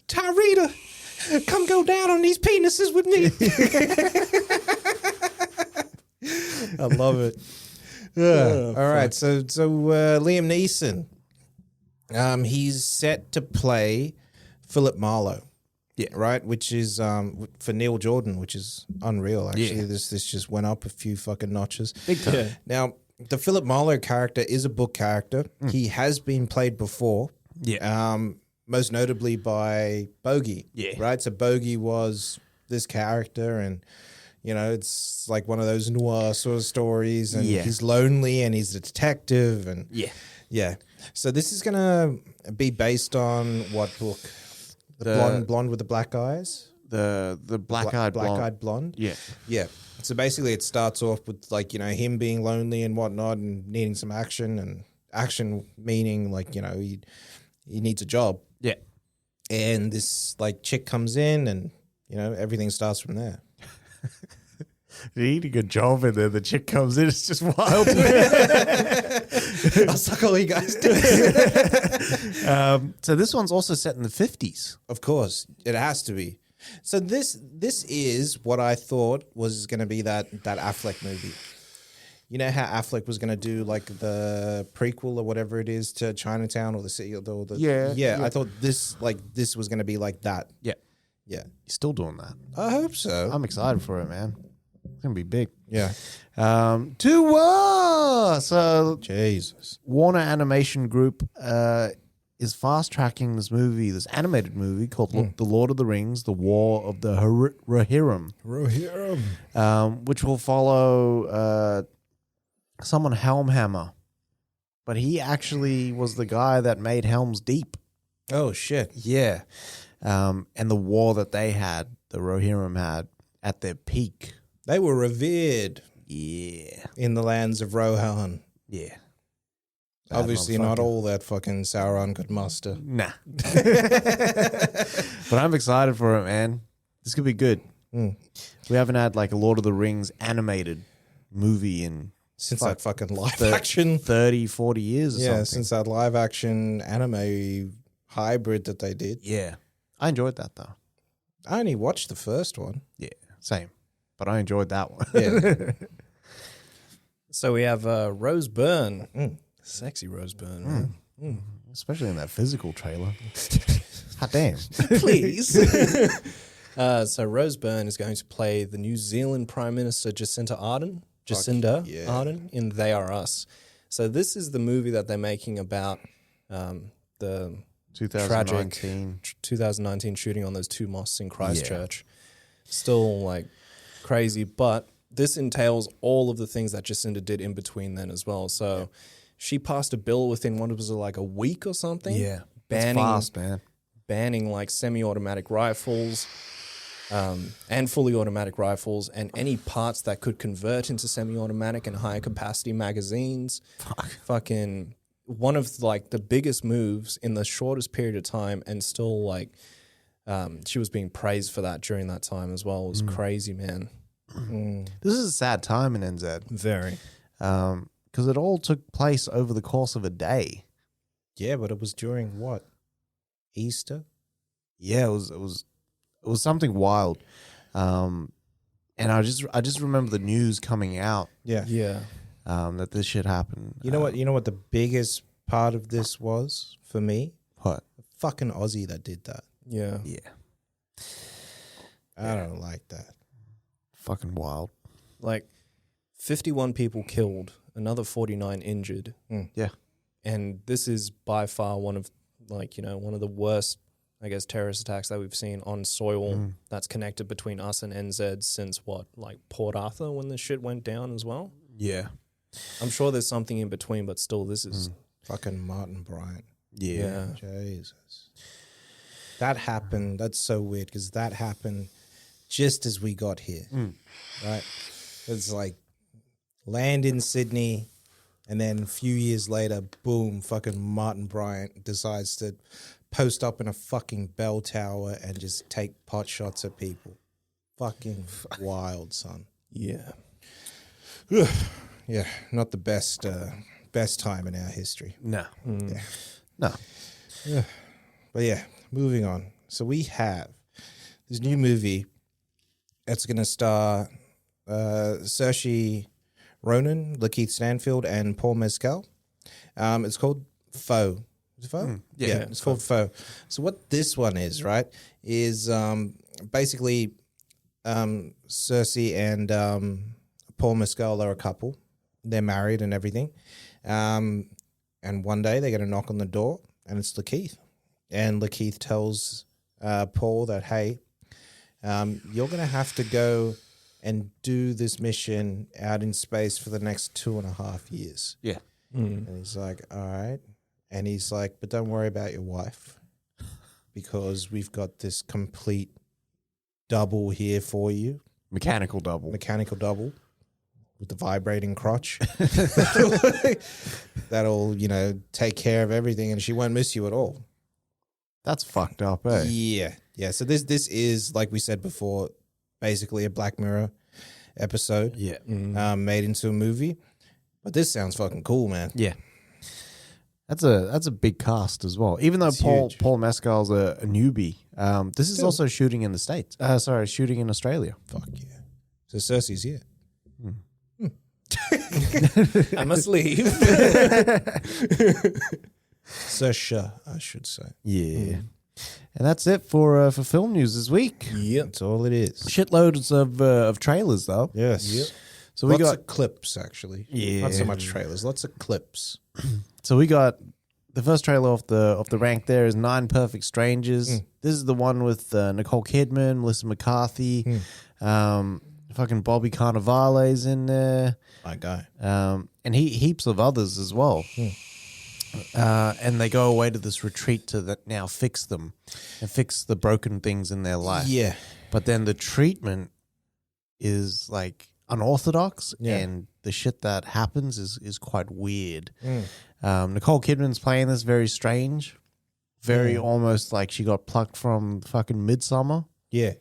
Tyrita, come go down on these penises with me. I love it. All right, so Liam Neeson, he's set to play Philip Marlowe. Yeah, right. Which is for Neil Jordan, which is unreal. Actually, Yeah. this just went up a few fucking notches. Big time. Yeah. Now, the Philip Marlowe character is a book character. He has been played before. Yeah. Most notably by Bogey. Yeah. Right? So Bogey was this character, and it's like one of those noir sort of stories, and Yeah. he's lonely and he's a detective, and yeah. So this is gonna be based on what book? The blonde with the black eyes? The black-eyed blonde. Black-eyed blonde? Yeah. Yeah. So basically it starts off with him being lonely and whatnot and needing some action, and action meaning he needs a job. Yeah. And this chick comes in, and everything starts from there. He did a good job, and then the chick comes in. It's just wild. I'll suck all you guys. So this one's also set in the 50s. Of course, it has to be. So this is what I thought was going to be that Affleck movie. You know how Affleck was going to do the prequel or whatever it is to Chinatown or the city or the Yeah. I thought this was going to be like that. Yeah. Yeah, He's still doing that. I hope so. I'm excited for it, man. It's gonna be big. Yeah. So Jesus. Warner Animation Group is fast tracking this animated movie called The Lord of the Rings: The War of the Rohirrim, which will follow someone Helmhammer, but he actually was the guy that made Helm's Deep. Oh shit. Yeah, and the war that the Rohirrim had at their peak. They were revered Yeah, in the lands of Rohan. yeah. Obviously not all that fucking Sauron could muster. Nah. But I'm excited for it, man. This could be good. We haven't had like a Lord of the Rings animated movie in Since that fucking live action. 30, 40 years or something. Since that live action anime hybrid that they did. Yeah. I enjoyed that though. I only watched the first one. Yeah, same. But I enjoyed that one. Yeah. So we have Rose Byrne. Sexy Rose Byrne. Man. Especially in that physical trailer. Hot damn. Please. So Rose Byrne is going to play the New Zealand Prime Minister Jacinda Ardern in They Are Us. So this is the movie that they're making about the 2019. tragic 2019 shooting on those two mosques in Christchurch. Still like crazy, but this entails all of the things that Jacinda did in between then as well. So she passed a bill within what was it, like a week or something? Yeah. That's fast, man. Banning like semi-automatic rifles and fully automatic rifles and any parts that could convert into semi-automatic and higher capacity magazines. Fucking one of like the biggest moves in the shortest period of time, and still like she was being praised for that during that time as well. It was crazy, man. This is a sad time in NZ. Very. Because it all took place over the course of a day. Yeah, but it was during what? Easter? Yeah, it was something wild. And I just remember the news coming out Yeah. that this shit happened. You know what? You know what the biggest part of this was for me? What? Fucking Aussie that did that. Yeah. Yeah. I don't like that. Fucking wild. Like 51 people killed, another 49 injured. Yeah. And this is by far one of one of the worst, I guess, terrorist attacks that we've seen on soil that's connected between us and NZ since Port Arthur when this shit went down as well. Yeah. I'm sure there's something in between, but still this is Fucking Martin Bryant. Yeah. Jesus. That happened. That's so weird because that happened just as we got here. Right? It's like land in Sydney, and then a few years later, boom, fucking Martin Bryant decides to post up in a fucking bell tower and just take pot shots at people. Fucking wild, son. yeah. Yeah, not the best time in our history. No. Yeah. No. But yeah, moving on. So we have this new movie that's going to star Saorise Ronan, Lakeith Steinfeild, and Paul Mescal. It's called Foe. Is it Foe? Yeah, it's called Foe. So what this one is, right, is basically Cersei and Paul Mescal are a couple. They're married and everything. And one day they're going to knock on the door, and it's Lakeith. And Lakeith tells Paul that, hey, you're going to have to go and do this mission out in space for the next 2.5 years. Yeah. And he's like, all right. And he's like, but don't worry about your wife because we've got this complete double here for you. Mechanical double. Mechanical double with the vibrating crotch. That'll, take care of everything and she won't miss you at all. That's fucked up, eh? Yeah. Yeah. So this is, like we said before, basically a Black Mirror episode. Yeah. Made into a movie. But this sounds fucking cool, man. Yeah. That's a big cast as well. Even though It's Paul huge. Mescal's a newbie, this is Still. also shooting in the States. Shooting in Australia. Fuck yeah. So Cersei's here. I must leave. Saoirse, I should say. Yeah. And that's it for film news this week. Yep. That's all it is. Shitloads of trailers though. Yes. Yep. So we Lots got of clips, actually. Yeah. Not so much trailers. Lots of clips. So we got the first trailer off the rank. There is 9 Perfect Strangers. This is the one with Nicole Kidman, Melissa McCarthy, fucking Bobby Cannavale's in there, My guy. and heaps of others as well. And they go away to this retreat to now fix them and fix the broken things in their life. Yeah. But then the treatment is like unorthodox, Yeah. and the shit that happens is quite weird. Nicole Kidman's playing this very strange, very almost like she got plucked from fucking Midsommar. Yeah.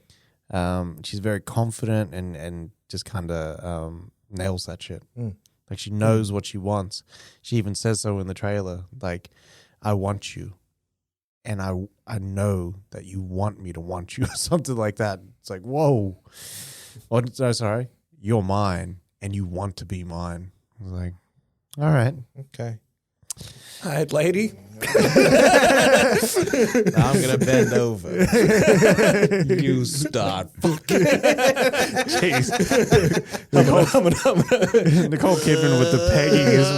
She's very confident and just kind of nails that shit. Like she knows what she wants. She even says so in the trailer. Like, I want you, and I know that you want me to want you, or something like that. It's like, whoa. Oh, no, sorry. You're mine, and you want to be mine. I was like, all right. Okay. All right, lady. Now I'm going to bend over. You start fucking. Jeez. Nicole Kidman with the pegging is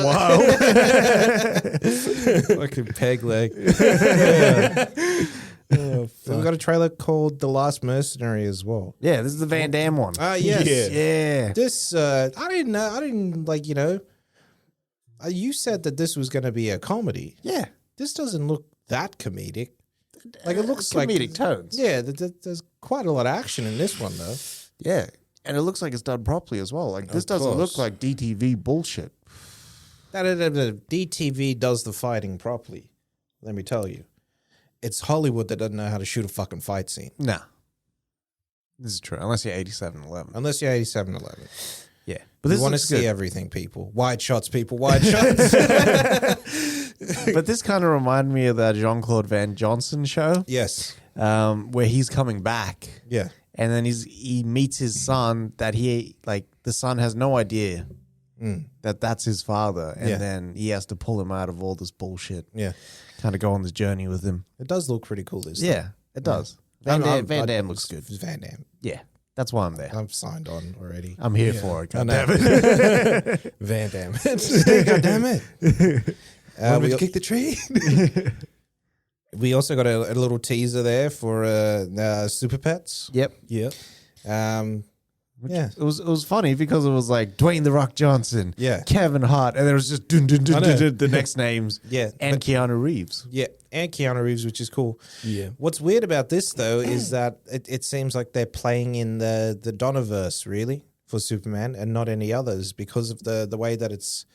wild. Fucking peg leg. So we got a trailer called The Last Mercenary as well. Yeah, this is the Van Damme one. Yes. Yeah. This, I didn't know. I didn't, like, you know. You said that this was going to be a comedy. Yeah. This doesn't look that comedic. Like, it looks like comedic tones. Yeah, there's quite a lot of action in this one, though. Yeah. And it looks like it's done properly as well. Like, this Of doesn't course. look like DTV bullshit. DTV does the fighting properly. Let me tell you. It's Hollywood that doesn't know how to shoot a fucking fight scene. Nah. This is true. Unless you're 8711. Unless you're 8711. Yeah. But We this want to looks see good. everything, people. Wide shots, people. Wide shots. But this kind of reminded me of that Jean-Claude Van Johnson show. Yes. Where he's coming back. Yeah. And then he meets his son that the son has no idea that that's his father. And Yeah. then he has to pull him out of all this bullshit. Yeah. Kind of go on this journey with him. It does look pretty cool, this. Yeah, it does. Van Damme looks good. Van Damme. Yeah, that's why I'm there. I'm signed on already. I'm here for it. I know. Goddammit. Van Damme. God damn it. Want me to kick the tree? We also got a little teaser there for Super Pets. Yep. Yep. Yeah. It was funny because it was like Dwayne The Rock Johnson, Yeah. Kevin Hart, and there was just the next names, Yeah. and Keanu Reeves. Yeah, and Keanu Reeves, which is cool. Yeah. What's weird about this, though, is that it seems like they're playing in the Donnerverse, really, for Superman, and not any others, because of the way that it's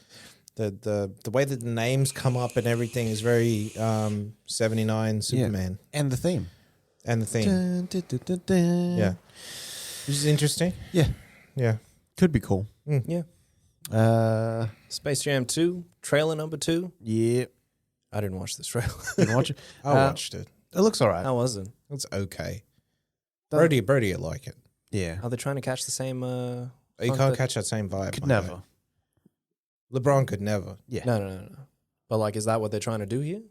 the way that the names come up and everything is very 79 Superman And the theme. and the theme. Yeah, which is interesting. Yeah. Yeah, Could be cool. Yeah. Space Jam 2, trailer number 2. Yeah. I didn't watch this trailer. Didn't watch it. I watched it. It looks all right. How was it? It's okay. Brody would like it. Yeah. Are they trying to catch the same? You funk can't that- catch that same vibe. Could my never. guy. LeBron could never. Yeah. No. But like, is that what they're trying to do here?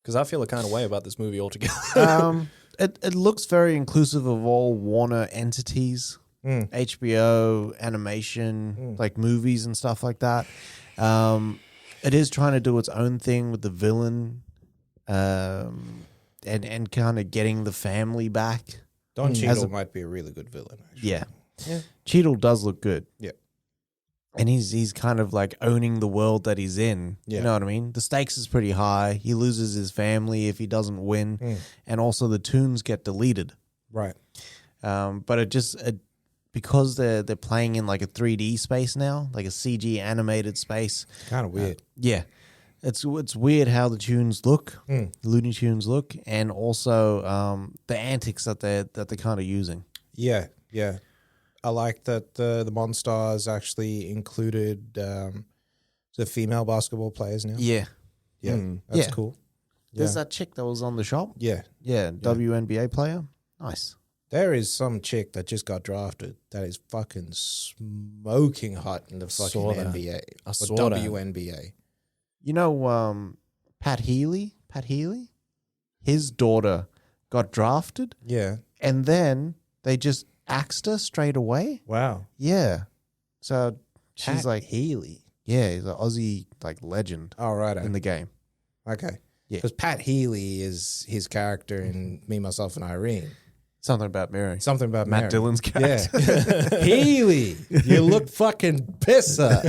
Because I feel a kind of way about this movie altogether. It looks very inclusive of all Warner entities, HBO, animation, like movies and stuff like that. It is trying to do its own thing with the villain, and kind of getting the family back. Don As Cheadle a- might be a really good villain. Actually. Yeah. Cheadle does look good. Yeah. And he's kind of like owning the world that he's in. Yeah. You know what I mean? The stakes is pretty high. He loses his family if he doesn't win. And also the tunes get deleted. Right. But because they're playing in like a 3D space now, like a CG animated space. Kind of weird. Yeah. It's weird how the tunes look, the Looney Tunes look, and also the antics that they're kind of using. Yeah. I like that the Monstars actually included the female basketball players now. Yeah. Yeah. That's Yeah. cool. There's Yeah. that chick that was on the shop. Yeah. Yeah, WNBA player. Nice. There is some chick that just got drafted that is fucking smoking hot in the fucking Saw that. NBA. I Or saw that. WNBA. You know, Pat Healy? his daughter got drafted, Yeah. and then they just axed her straight away. Wow. Yeah. So she's Pat like, Healy. yeah, he's an Aussie like legend Oh, right. in the game. Okay. Yeah. Because Pat Healy is his character in Me, Myself, and Irene. Something about Mary. Something about Matt Mary. Dillon's character. Yeah. Healy, you look fucking pisser.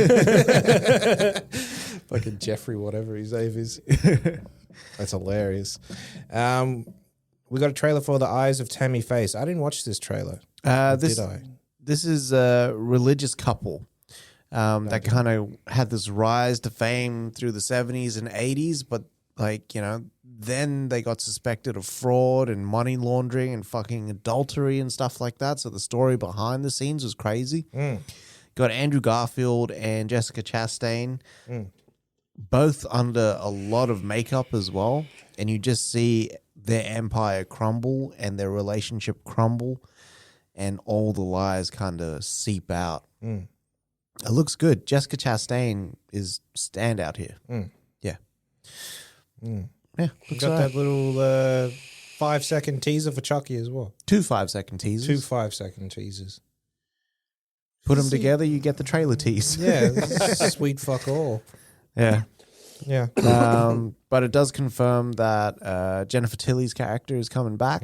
Fucking Jeffrey, whatever his name is. That's hilarious. We got a trailer for The Eyes of Tammy Face. I didn't watch this trailer. Did I? This is a religious couple that kind of had this rise to fame through the 70s and 80s, but like, you know, then they got suspected of fraud and money laundering and fucking adultery and stuff like that. So the story behind the scenes was crazy. Got Andrew Garfield and Jessica Chastain, both under a lot of makeup as well. And you just see their empire crumble and their relationship crumble, and all the lies kind of seep out. It looks good. Jessica Chastain is standout here. Yeah. Yeah. We got that little 5-second teaser for Chucky as well. 2 5-second teasers. 2 5-second teasers. Put them together, you get the trailer tease. Yeah, sweet fuck all. Yeah. Yeah. But it does confirm that Jennifer Tilly's character is coming back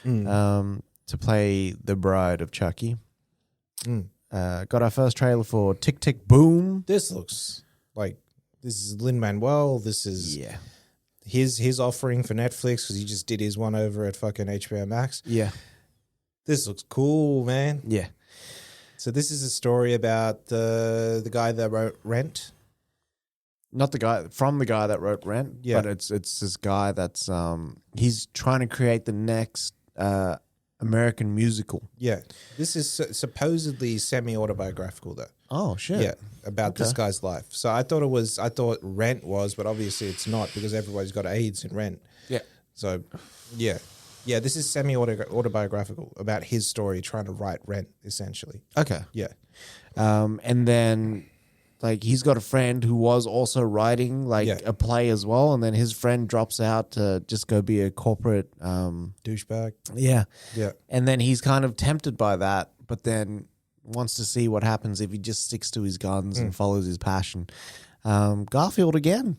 to play the bride of Chucky. Got our first trailer for Tick Tick Boom. This looks like this is Lin-Manuel. This is his offering for Netflix because he just did his one over at fucking HBO Max. Yeah. This looks cool, man. Yeah. So this is a story about the guy that wrote Rent. Not the guy that wrote Rent, Yeah. but it's this guy that's he's trying to create the next American musical. Yeah. This is supposedly semi-autobiographical though. Oh shit. Yeah, about this guy's life. So I thought Rent was, but obviously it's not because everybody's got AIDS in Rent. Yeah. So, yeah. Yeah, this is semi-autobiographical about his story trying to write Rent, essentially. Okay. Yeah. And then like he's got a friend who was also writing like a play as well, and then his friend drops out to just go be a corporate Douchebag. Yeah. Yeah. And then he's kind of tempted by that, but then wants to see what happens if he just sticks to his guns and follows his passion. Garfield again.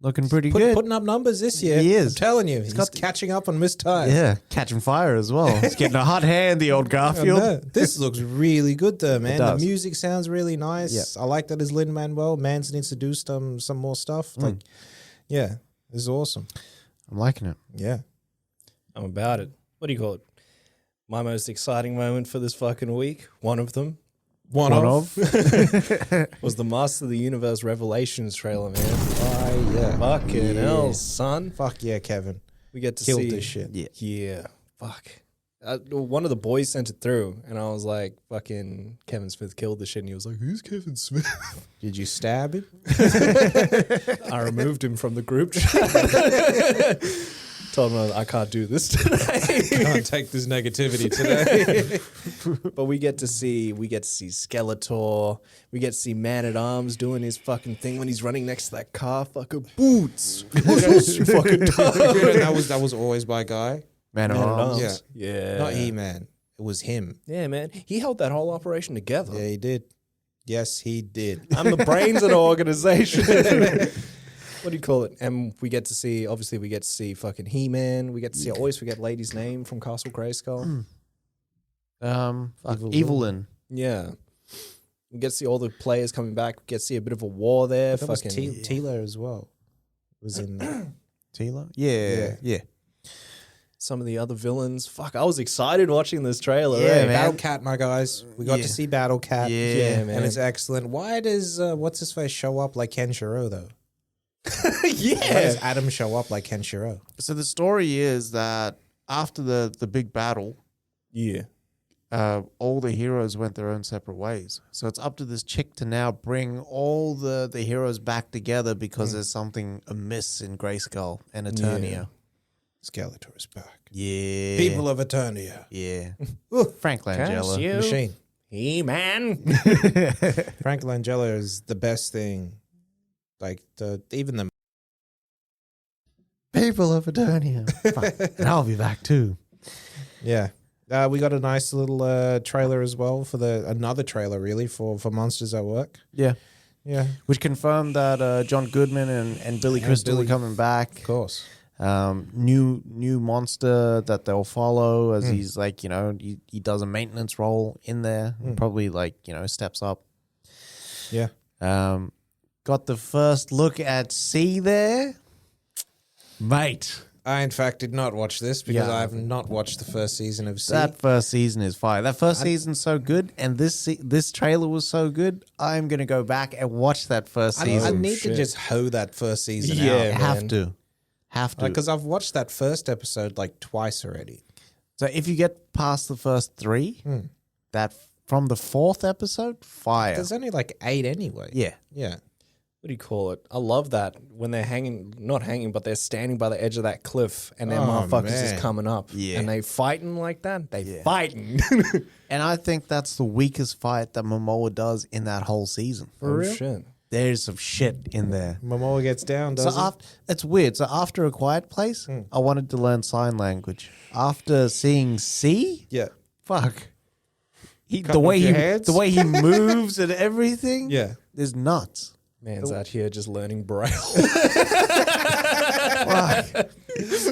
Looking pretty good. Putting up numbers this year. He is. I'm telling you. He's catching up on missed time. Yeah, catching fire as well. He's getting a hot hand, the old I Garfield. know. This looks really good though, man. The does. music sounds really nice. Yeah. I like that as Lin-Manuel. Mans needs to do some more stuff. Like, yeah, this is awesome. I'm liking it. Yeah. I'm about it. What do you call it? My most exciting moment for this fucking week, one of them, One of. was the Master of the Universe Revelations trailer, man. Oh, yeah. Fucking hell, son. Fuck yeah, Kevin. We get to Killed see this shit. Yeah. Fuck. One of the boys sent it through, and I was like, fucking Kevin Smith killed the shit. And he was like, who's Kevin Smith? Did you stab him? I removed him from the group chat. Told him I can't do this today. Can't take this negativity today. But we get to see Skeletor. We get to see Man at Arms doing his fucking thing when he's running next to that car. Fucking boots. Fucking that was always my guy. Man at Arms. Yeah. Not He-Man. It was him. Yeah, man. He held that whole operation together. Yeah, he did. Yes, he did. I'm the brains of the organization. What do you call it? And we get to see, obviously, we get to see fucking He-Man. We get to see, I always forget Lady's name from Castle Grayskull. Evelyn. Yeah. We get to see all the players coming back. We get to see a bit of a war there. That was Fucking Tila as well. Was in there. Tila? Yeah. some of the other villains. Fuck, I was excited watching this trailer. Yeah, eh? man. Battle Cat, my guys. We got to see Battle Cat. Yeah, man. And it's excellent. Why does what's his face show up like Ken Shiro though? Why Yeah. does Adam show up like Ken Shiro? So the story is that after the big battle, Yeah. all the heroes went their own separate ways. So it's up to this chick to now bring all the heroes back together because there's something amiss in Grayskull and Eternia. Skeletor is back. Yeah. People of Eternia. Yeah. Frank Langella. Machine. He-Man. Frank Langella is the best thing. Like even the People of Eternia. Fuck. And I'll be back too. Yeah. We got a nice little trailer as well for another trailer really for Monsters at Work. Yeah. Yeah. Which confirmed that John Goodman and Billy Crystal are coming back. Of course. New monster that they'll follow as he's like, he does a maintenance role in there. Probably like, steps up. Yeah. Got the first look at C there. Mate. I, in fact, did not watch this because Yeah. I have not watched the first season of C. That first season is fire. That first season's so good, and this trailer was so good. I'm gonna go back and watch that first I season. need to just hoe that first season Yeah, out. have to. Because I've watched that first episode like twice already. So if you get past the first 3, that from the 4th episode, fire. There's only like 8 anyway. Yeah. Yeah. What do you call it? I love that when they're not hanging, but they're standing by the edge of that cliff and their motherfuckers man. is coming up. Yeah. And they fighting like that. They fighting. And I think that's the weakest fight that Momoa does in that whole season. For real? Shit. There's some shit in there. Momoa gets down, So doesn't it's weird. So after A Quiet Place, I wanted to learn sign language. After seeing C, Yeah. fuck. The Cutting way off your he heads? the way he moves and everything, Yeah. is nuts. Man's out here just learning Braille. Fuck.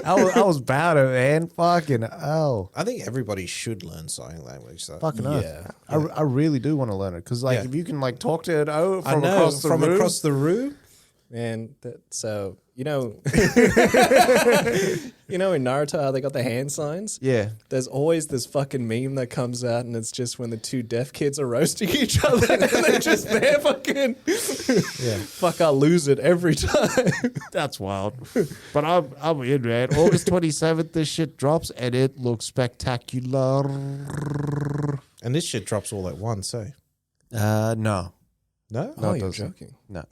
I was about it, man. Fucking hell. I think everybody should learn sign language. So. Fucking Yeah. hell. I really do want to learn it because, like, Yeah. if you can like talk to it I from know, across the from room, across the room. Man, so in Naruto how they got the hand signs? yeah, There's always this fucking meme that comes out, and it's just when the two deaf kids are roasting each other, and they're just there fucking. Yeah. Fuck, I lose it every time. That's wild. But I'm in, man. August 27th, this shit drops, and it looks spectacular. And this shit drops all at once, eh? no, No? Oh, it you're doesn't. joking. no.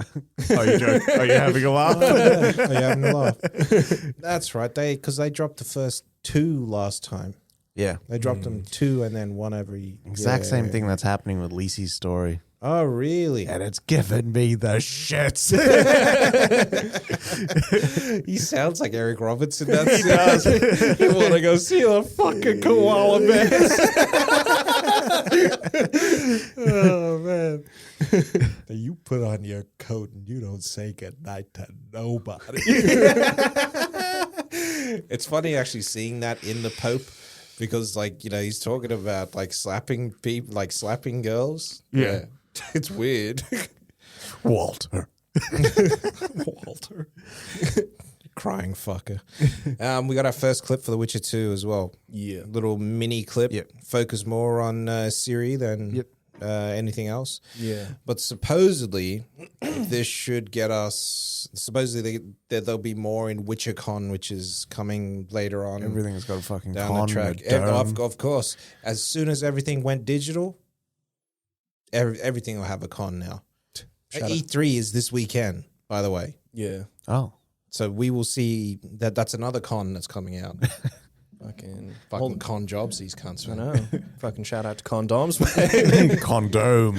Are you joking? Are you having a laugh? Are you having a laugh? That's right. Because they dropped the first 2 last time. Yeah, They dropped them 2 and then 1 every. exact yeah. same thing that's happening with Lisi's story, Oh, really? and it's giving me the shits. He sounds like Eric Robertson. He does. You want to go see the fucking koala bears? Oh, man. You put on your coat and you don't say goodnight to nobody. It's funny actually seeing that in the Pope because, like, he's talking about, like, slapping people, like, slapping girls. Yeah. It's weird. Walter. Walter. Crying fucker. We got our first clip for The Witcher 2 as well. Yeah. Little mini clip. Yep. Focus more on Ciri than anything else. Yeah. But supposedly, this should get us. Supposedly, there'll be more in WitcherCon, which is coming later on. Everything's got a fucking down con the track. and a dome. Of course. As soon as everything went digital, everything will have a con now. E3 is this weekend, by the way. Yeah. Oh, So we will see that's another con that's coming out. Fucking con jobs, these cunts. I Man. know. Fucking shout out to condoms, man. condom.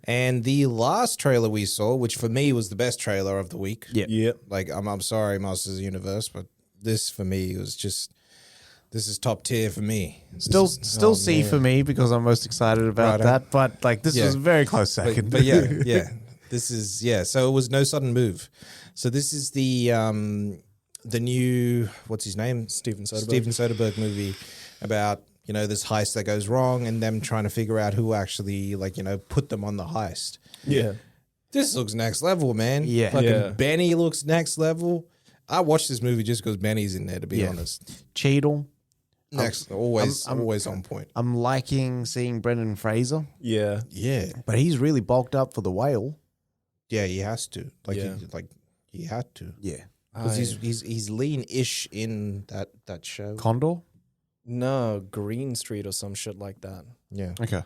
And the last trailer we saw, which for me was the best trailer of the week. Yeah. Yep. Like I'm sorry, Masters of the Universe, but this for me was just this is top tier for me. Still C for me because I'm most excited about Right, that. But like this Yeah. was a very close second. But yeah. This is So it was no sudden move. So this is the new what's his name? Steven Soderbergh. Steven Soderbergh movie about this heist that goes wrong and them trying to figure out who actually put them on the heist. Yeah. This looks next level, man. Yeah. Fucking Yeah. Benny looks next level. I watched this movie just because Benny's in there, to be honest. Cheadle. Always I'm on point. I'm liking seeing Brendan Fraser, Yeah. Yeah. but he's really bulked up for the whale. Yeah, he has to. Yeah. He had to. Yeah. Because he's lean-ish in that show. Condor. No, Green Street or some shit like that. Yeah. Okay.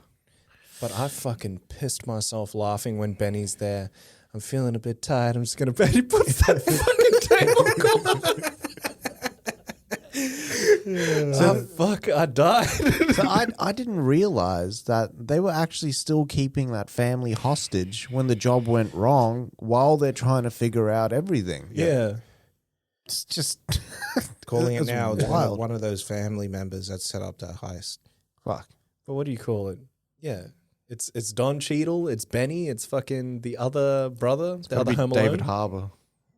But I fucking pissed myself laughing when Benny's there. I'm feeling a bit tired. I'm just going to bet he puts that fucking table fuck, I died. So I didn't realize that they were actually still keeping that family hostage when the job went wrong while they're trying to figure out everything. Yeah. It's just Calling it That's now wild. one of those family members that set up that heist. fuck. But what do you call it? Yeah. It's Don Cheadle, it's Benny, it's fucking the other brother, the Gotta other be Home Alone. David Harbour,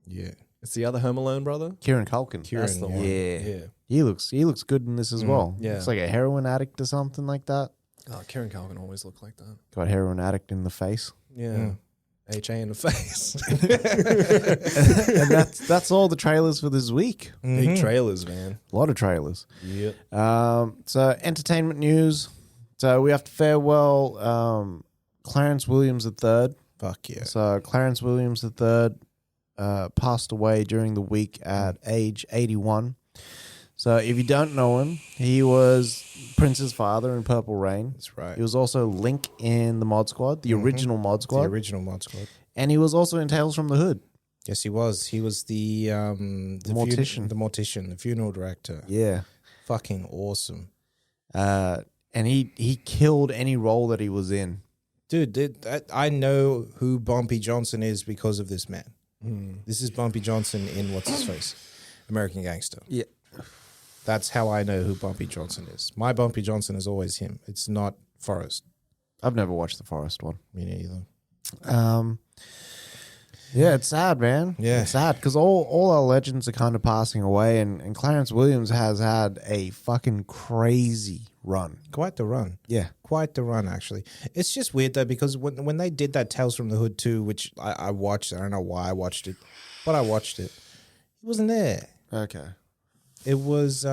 Yeah. It's the other Home Alone brother. Kieran Culkin. That's the one. Yeah. He looks good in this as well. yeah. It's like a heroin addict or something like that. Oh, Kieran Culkin always looked like that. Got heroin addict in the face. Yeah. HA in the face. And that's all the trailers for this week. Big trailers, man. A lot of trailers. Yep. So entertainment news. So we have to farewell Clarence Williams III. Fuck yeah. So Clarence Williams III passed away during the week at age 81. So if you don't know him, he was Prince's father in Purple Rain. That's right. He was also Link in the Mod Squad, the original Mod The Squad. original Mod Squad. And he was also in Tales from the Hood. Yes, he was. He was the mortician. the mortician, the funeral director. Yeah. Fucking awesome. And he killed any role that he was in. Dude, I know who Bumpy Johnson is because of this man. This is Bumpy Johnson in What's His Face? American Gangster. Yeah. That's how I know who Bumpy Johnson is. My Bumpy Johnson is always him. It's not Forrest. I've never watched the Forest one. Me neither. Yeah, it's sad, man. Yeah. It's sad because all our legends are kind of passing away, and Clarence Williams has had a fucking crazy run. Quite the run. Yeah. Quite the run, actually. It's just weird, though, because when they did that Tales from the Hood 2, which I watched, I don't know why I watched it, but I watched it. He wasn't there. Okay. It was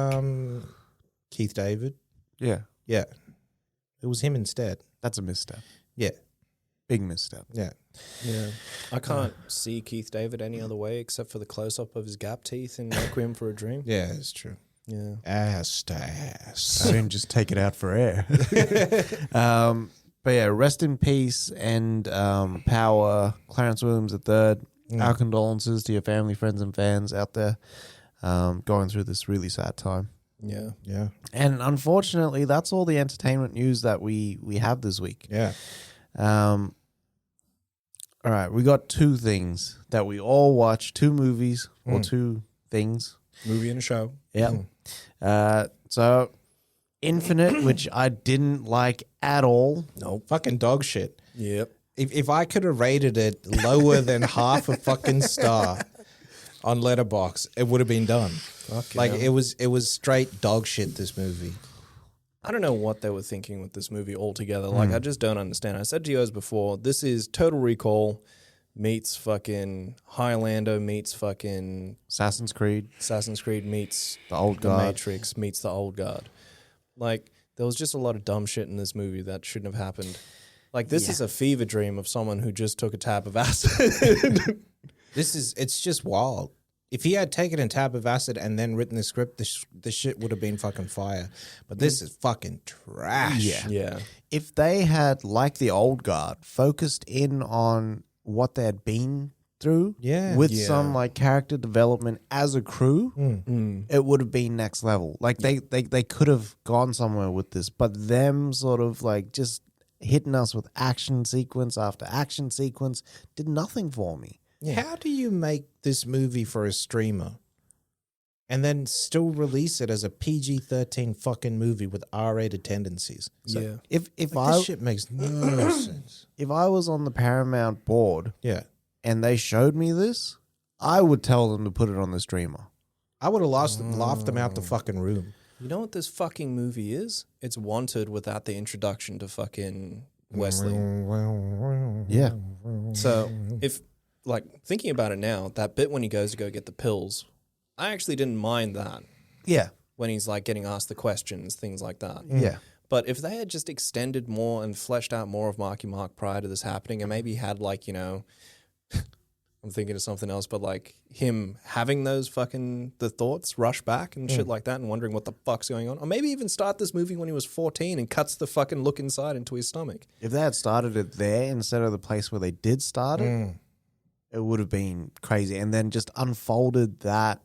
Keith David. Yeah. Yeah. It was him instead. That's a misstep. Yeah. Big misstep. Yeah. Yeah. I can't see Keith David any other way except for the close up of his gap teeth in Requiem for a Dream. Yeah, it's true. Yeah. Ass to ass. I didn't just take it out for air. But yeah, rest in peace and power, Clarence Williams III. Our condolences to your family, friends, and fans out there going through this really sad time. Yeah. Yeah. And unfortunately, that's all the entertainment news that we have this week. Yeah. All right, we got two things that we all watch, two movies or two things. Movie and a show. Yeah. So Infinite, which I didn't like at all. Nope. Fucking dog shit. Yep. If I could have rated it lower than half a fucking star on Letterboxd, it would have been done. Like it was straight dog shit, this movie. I don't know what they were thinking with this movie altogether. Like, I just don't understand. I said to you guys before, this is Total Recall meets fucking Highlander meets fucking Assassin's Creed, Assassin's Creed meets The Old The Guard. Matrix meets The Old Guard. Like, there was just a lot of dumb shit in this movie that shouldn't have happened. Like, this is a fever dream of someone who just took a tab of acid. It's just wild. If he had taken a tab of acid and then written the script, the shit would have been fucking fire. But this is fucking trash. Yeah. yeah. If they had, like The Old Guard, focused in on what they had been through with some like character development as a crew, it would have been next level. Like they could have gone somewhere with this, but them sort of like just hitting us with action sequence after action sequence did nothing for me. How do you make this movie for a streamer and then still release it as a PG-13 fucking movie with R-rated tendencies? So, Yeah. If this shit makes no sense. if I was on the Paramount board Yeah. and they showed me this, I would tell them to put it on the streamer. I would have laughed them out the fucking room. You know what this fucking movie is? It's Wanted without the introduction to fucking Wesley. Yeah. So, if, like, thinking about it now, that bit when he goes to go get the pills, I actually didn't mind that. Yeah. When he's, like, getting asked the questions, things like that. Yeah. But if they had just extended more and fleshed out more of Marky Mark prior to this happening and maybe had, like, you know, I'm thinking of something else, but, like, him having those fucking, the thoughts rush back and shit like that and wondering what the fuck's going on. Or maybe even start this movie when he was 14 and cuts the fucking look inside into his stomach. If they had started it there instead of the place where they did start it, it would have been crazy. And then just unfolded that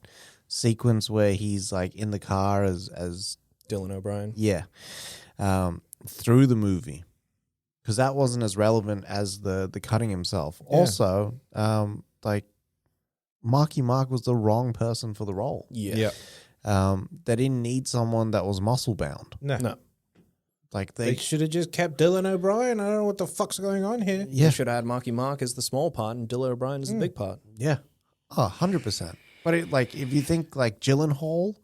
sequence where he's like in the car as Dylan O'Brien. yeah, through the movie, because that wasn't as relevant as the cutting himself. Yeah. Also, like Marky Mark was the wrong person for the role. Yeah. They didn't need someone that was muscle bound. No. Like They should have just kept Dylan O'Brien. I don't know what the fuck's going on here. You should have had Marky Mark as the small part and Dylan O'Brien as the big part. Yeah. Oh, 100%. But like, if you think like Gyllenhaal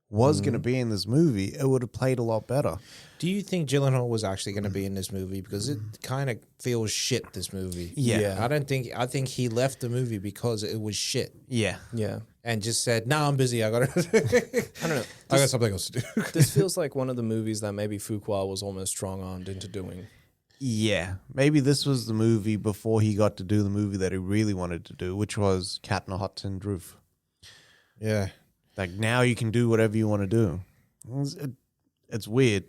was going to be in this movie, it would have played a lot better. Do you think Gyllenhaal was actually going to be in this movie? Because it kind of feels shit, this movie. Yeah. I think he left the movie because it was shit. Yeah. Yeah. And just said, "No, I'm busy. I got I don't know. I got something else to do." This feels like one of the movies that maybe Fuqua was almost strong-armed into doing. Yeah. Maybe this was the movie before he got to do the movie that he really wanted to do, which was Cat in a Hot Tin Roof. Yeah. Like, now you can do whatever you want to do. It's weird.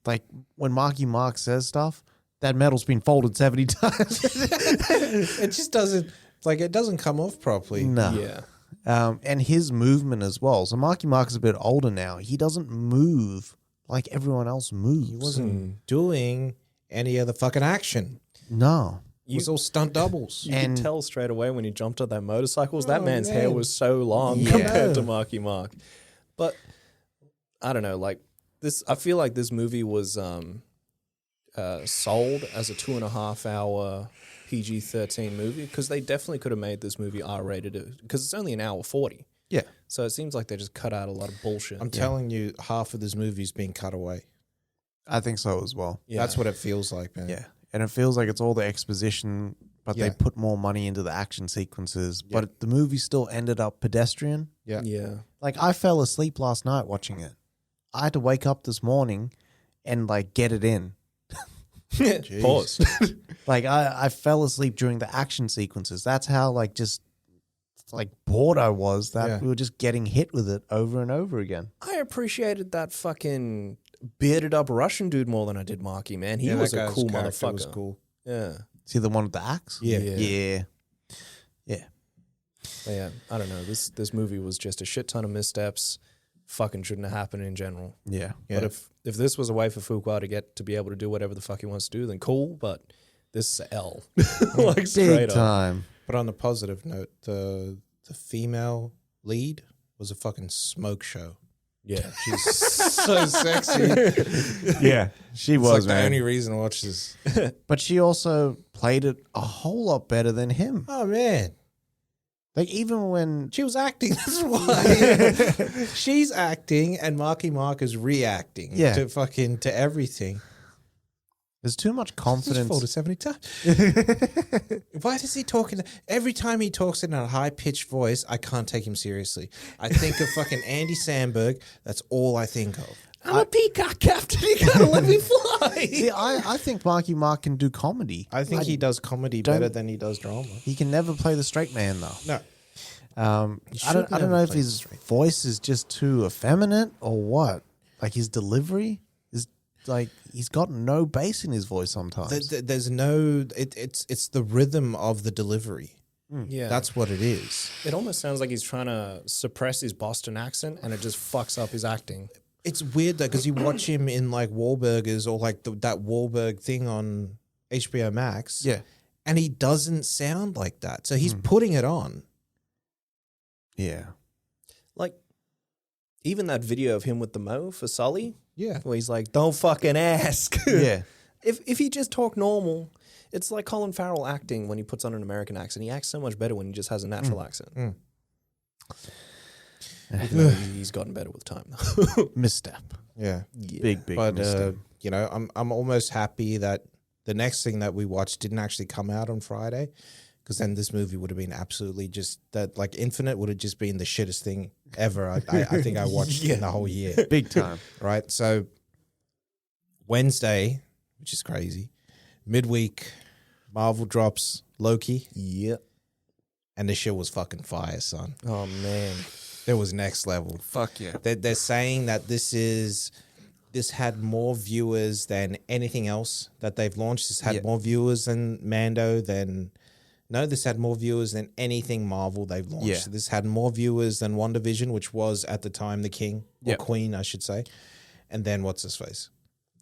Like, when Marky Mark says stuff, that metal's been folded 70 times. It just doesn't it doesn't come off properly. No. Yeah. And his movement as well. So Marky Mark's a bit older now. He doesn't move like everyone else moves. He wasn't doing any of the fucking action. No. It was all stunt doubles. You And- could tell straight away when he jumped on that motorcycles, that Oh, man's hair man. was so long Yeah. compared to Marky Mark. But I don't know, like this, I feel like this movie was sold as a 2.5 hour PG-13 movie because they definitely could have made this movie R-rated because it's only an hour 40. Yeah. So it seems like they just cut out a lot of bullshit. I'm telling you, half of this movie's being cut away. I think so as well. Yeah. That's what it feels like, man. Yeah. And it feels like it's all the exposition, but Yeah. they put more money into the action sequences. But the movie still ended up pedestrian. Yeah. Yeah. Like, I fell asleep last night watching it. I had to wake up this morning and like get it in. Pause. Like, I fell asleep during the action sequences. That's how like just like bored I was that Yeah. we were just getting hit with it over and over again. I appreciated that fucking bearded up Russian dude more than I did Marky, man. He was a cool motherfucker. Was cool. Yeah. See the one with the axe? Yeah. Yeah. But yeah, I don't know. This movie was just a shit ton of missteps. Fucking shouldn't have happened in general. Yeah. Yeah. But if this was a way for Fuqua to be able to do whatever the fuck he wants to do, then cool. But this is a L, like Big straight up. time. But on the positive note, the female lead was a fucking smoke show. Yeah, She's so sexy. Yeah. She It's was, like the man. only reason I watch this. But she also played it a whole lot better than him. Oh man, Like, even when she was acting. That's why she's acting, and Marky Mark is reacting. Yeah. to everything. there's too much Just confidence. folded 70 times. Why does he talk every time he talks in a high pitched voice? I can't take him seriously. I think of fucking Andy Samberg. That's all I think of. I'm a peacock captain. You gotta let me fly. See, I think Marky Mark can do comedy. I think he does comedy don't- better than he does drama. He can never play the straight man, though. No. I don't never know if play his straight. voice is just too effeminate or what. Like, his delivery is like, he's got no bass in his voice sometimes. There's no. It's the rhythm of the delivery. Yeah, That's what it is. it. Almost sounds like he's trying to suppress his Boston accent, and it just fucks up his acting. It's weird though because you watch him in like Wahlburgers or like that Wahlberg thing on HBO Max. Yeah. and he doesn't sound like that. So he's putting it on. Yeah. Like, even that video of him with the mo for Sully, Yeah. where he's like, "Don't fucking ask." Yeah. If he just talked normal, it's like Colin Farrell acting when he puts on an American accent. He acts so much better when he just has a natural accent. Even though he's gotten better with time. Misstep. Yeah. Big But misstep. you know, I'm almost happy that the next thing that we watched didn't actually come out on Friday, because then this movie would have been absolutely just that. Like Infinite would have just been the shittest thing ever. I think I watched in the whole year. Big time. Right. So Wednesday, which is crazy, midweek, Marvel drops Loki, Yep. and this shit was fucking fire, son. Oh, man. It was next level. Fuck yeah. They're saying that this had more viewers than anything else that they've launched. This had more viewers than Mando, than No, this had more viewers than anything Marvel they've launched. Yeah. So this had more viewers than WandaVision, which was at the time the king or Yep. queen, I should say. And then what's his face?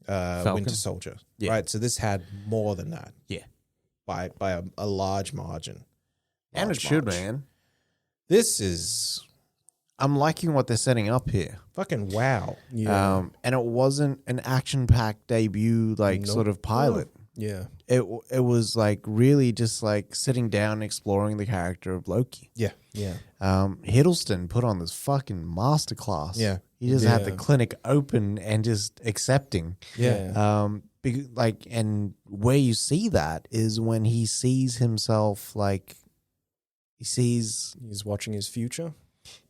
Falcon. Winter Soldier. Yeah. Right. So this had more than that Yeah. by a large margin. And it Large should, march. man. This is I'm liking what they're setting up here. fucking wow. Yeah. And it wasn't an action-packed debut, like, sort of pilot. yeah. It was, like, really just, like, sitting down and exploring the character of Loki. Yeah. Yeah. Hiddleston put on this fucking masterclass. Yeah. He just had the Yeah. clinic open and just accepting. Yeah. And where you see that is when he sees himself, like, He's watching his future.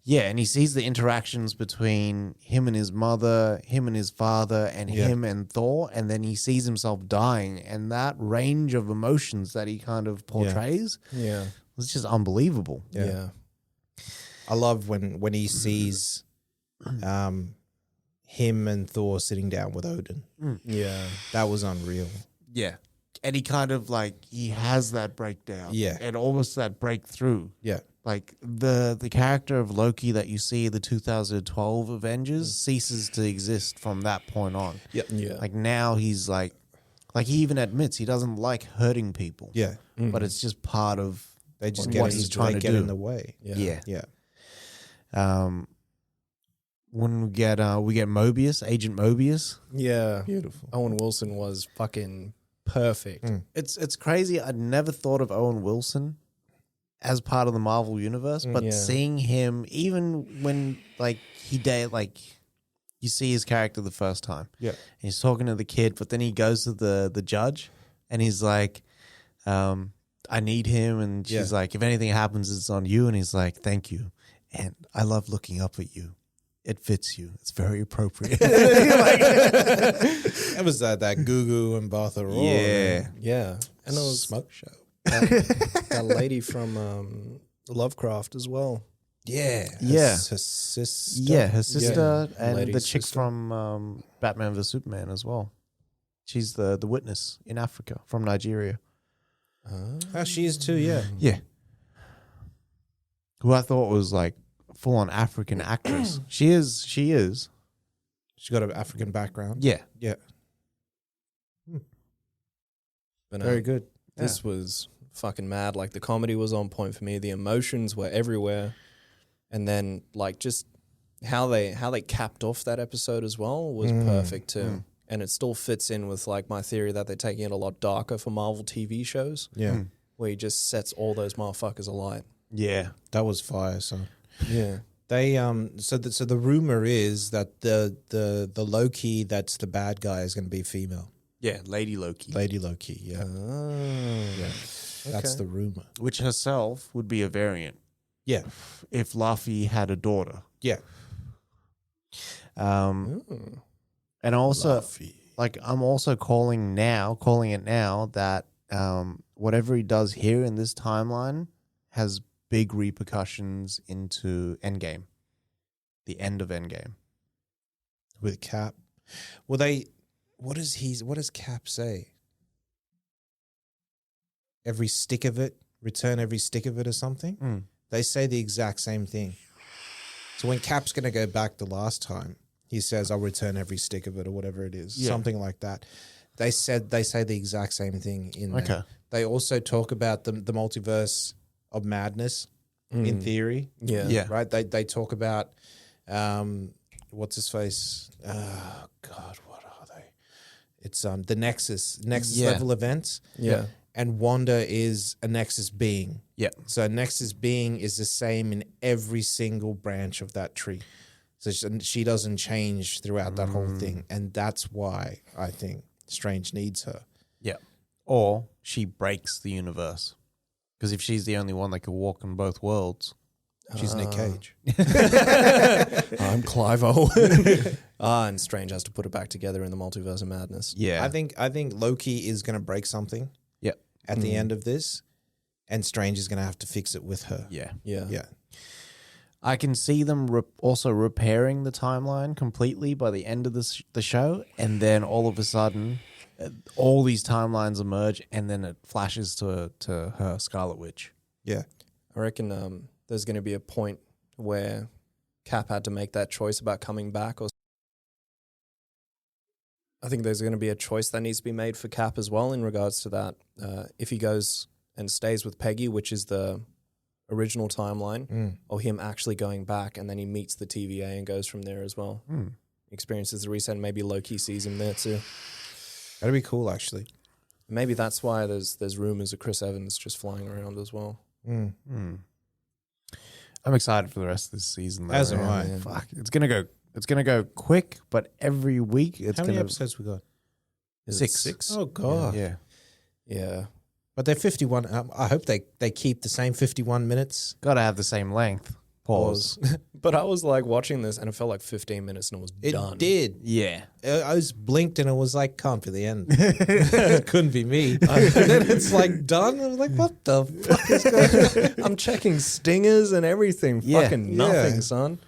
yeah, and he sees the interactions between him and his mother, him and his father, and him and Thor, and then he sees himself dying, and that range of emotions that he kind of portrays Yeah. was just unbelievable. Yeah. I love when he sees him and Thor sitting down with Odin. Yeah. That was unreal. Yeah. And he kind of like, he has that breakdown. Yeah. And almost that breakthrough. Yeah. Like the character of Loki that you see in the 2012 Avengers ceases to exist from that point on. Yep. Yeah. Like now he's like he even admits he doesn't like hurting people. Yeah. But it's just part of They just what get, he's in, trying they to get do. in the way. Yeah. Yeah. When we get Mobius, Agent Mobius. Yeah. Beautiful. Owen Wilson was fucking perfect. It's crazy. I'd never thought of Owen Wilson as part of the Marvel universe, but Yeah. seeing him, even when like you see his character the first time, he's talking to the kid, but then he goes to the judge, and he's like, "I need him," and she's like, "If anything happens, it's on you," and he's like, "Thank you, and I love looking up at you. It fits you. It's very appropriate." That was that Gugu and Bartha Raw. Yeah. Yeah. And it was Smoke show. that lady from Lovecraft as well. Yeah. Yeah. His sister. Yeah, her sister and Lady's the chick sister. from Batman vs Superman as well. She's the witness in Africa from Nigeria. Oh, she is too, yeah. Yeah. Who I thought was like full on African actress. She is. She's got an African background. Yeah. Yeah. But Very good. This was fucking mad. Like the comedy was on point for me. The emotions were everywhere. And then like just how they capped off that episode as well was perfect too. And it still fits in with like my theory that they're taking it a lot darker for Marvel TV shows. Yeah. Where he just sets all those motherfuckers alight. Yeah. That was fire, so. Yeah. They so the rumor is that the Loki that's the bad guy is going to be female. Yeah. Lady Loki. Lady Loki, yeah. Yeah. That's the rumor. Which herself would be a variant Yeah. if Luffy had a daughter. Yeah. And also, like, I'm also calling it now that whatever he does here in this timeline has big repercussions into Endgame, the end of Endgame. With Cap. Well, what does Cap say? Every stick of it, return every stick of it or something? They say the exact same thing. So when Cap's going to go back the last time, he says, "I'll return every stick of it," or whatever it is, something like that. They say the exact same thing in there. Okay. They also talk about the multiverse of madness in theory. Yeah. Yeah. Right? They talk about what's his face? Oh God, what are they? It's the Nexus level events. Yeah. And Wanda is a Nexus being. Yeah. So a Nexus being is the same in every single branch of that tree. So she doesn't change throughout that whole thing. And that's why I think Strange needs her. Yeah. Or she breaks the universe. Because if she's the only one that can walk in both worlds. She's Nick Cage. I'm Clive-O. And Strange has to put it back together in the multiverse of madness. Yeah. I think Loki is going to break something at the end of this. And Strange is going to have to fix it with her. Yeah. Yeah. Yeah. I can see them also repairing the timeline completely by the end of the show, and then all of a sudden, all these timelines emerge, and then it flashes to her, Scarlet Witch. Yeah. I reckon there's going to be a point where Cap had to make that choice about coming back, or I think there's going to be a choice that needs to be made for Cap as well in regards to that. If he goes and stays with Peggy, which is the original timeline, or him actually going back and then he meets the TVA and goes from there as well. Experiences the reset, and maybe Loki sees him there too. That'd be cool, actually. Maybe that's why there's rumors of Chris Evans just flying around as well. I'm excited for the rest of this season. Though, As am man. I. Fuck, it's gonna go quick, but every week it's How many gonna episodes we got? Is it 6. 6? Oh, God. Yeah. Yeah. But they're 51. I hope they keep the same 51 minutes. Gotta have the same length. Pause. But I was like watching this and it felt like 15 minutes and it was It done. did. Yeah. I was blinked and it was like, can't be the end. It couldn't be me. And then it's like done. I was like, what the fuck is going on? I'm checking stingers and everything. Yeah. Fucking nothing, son.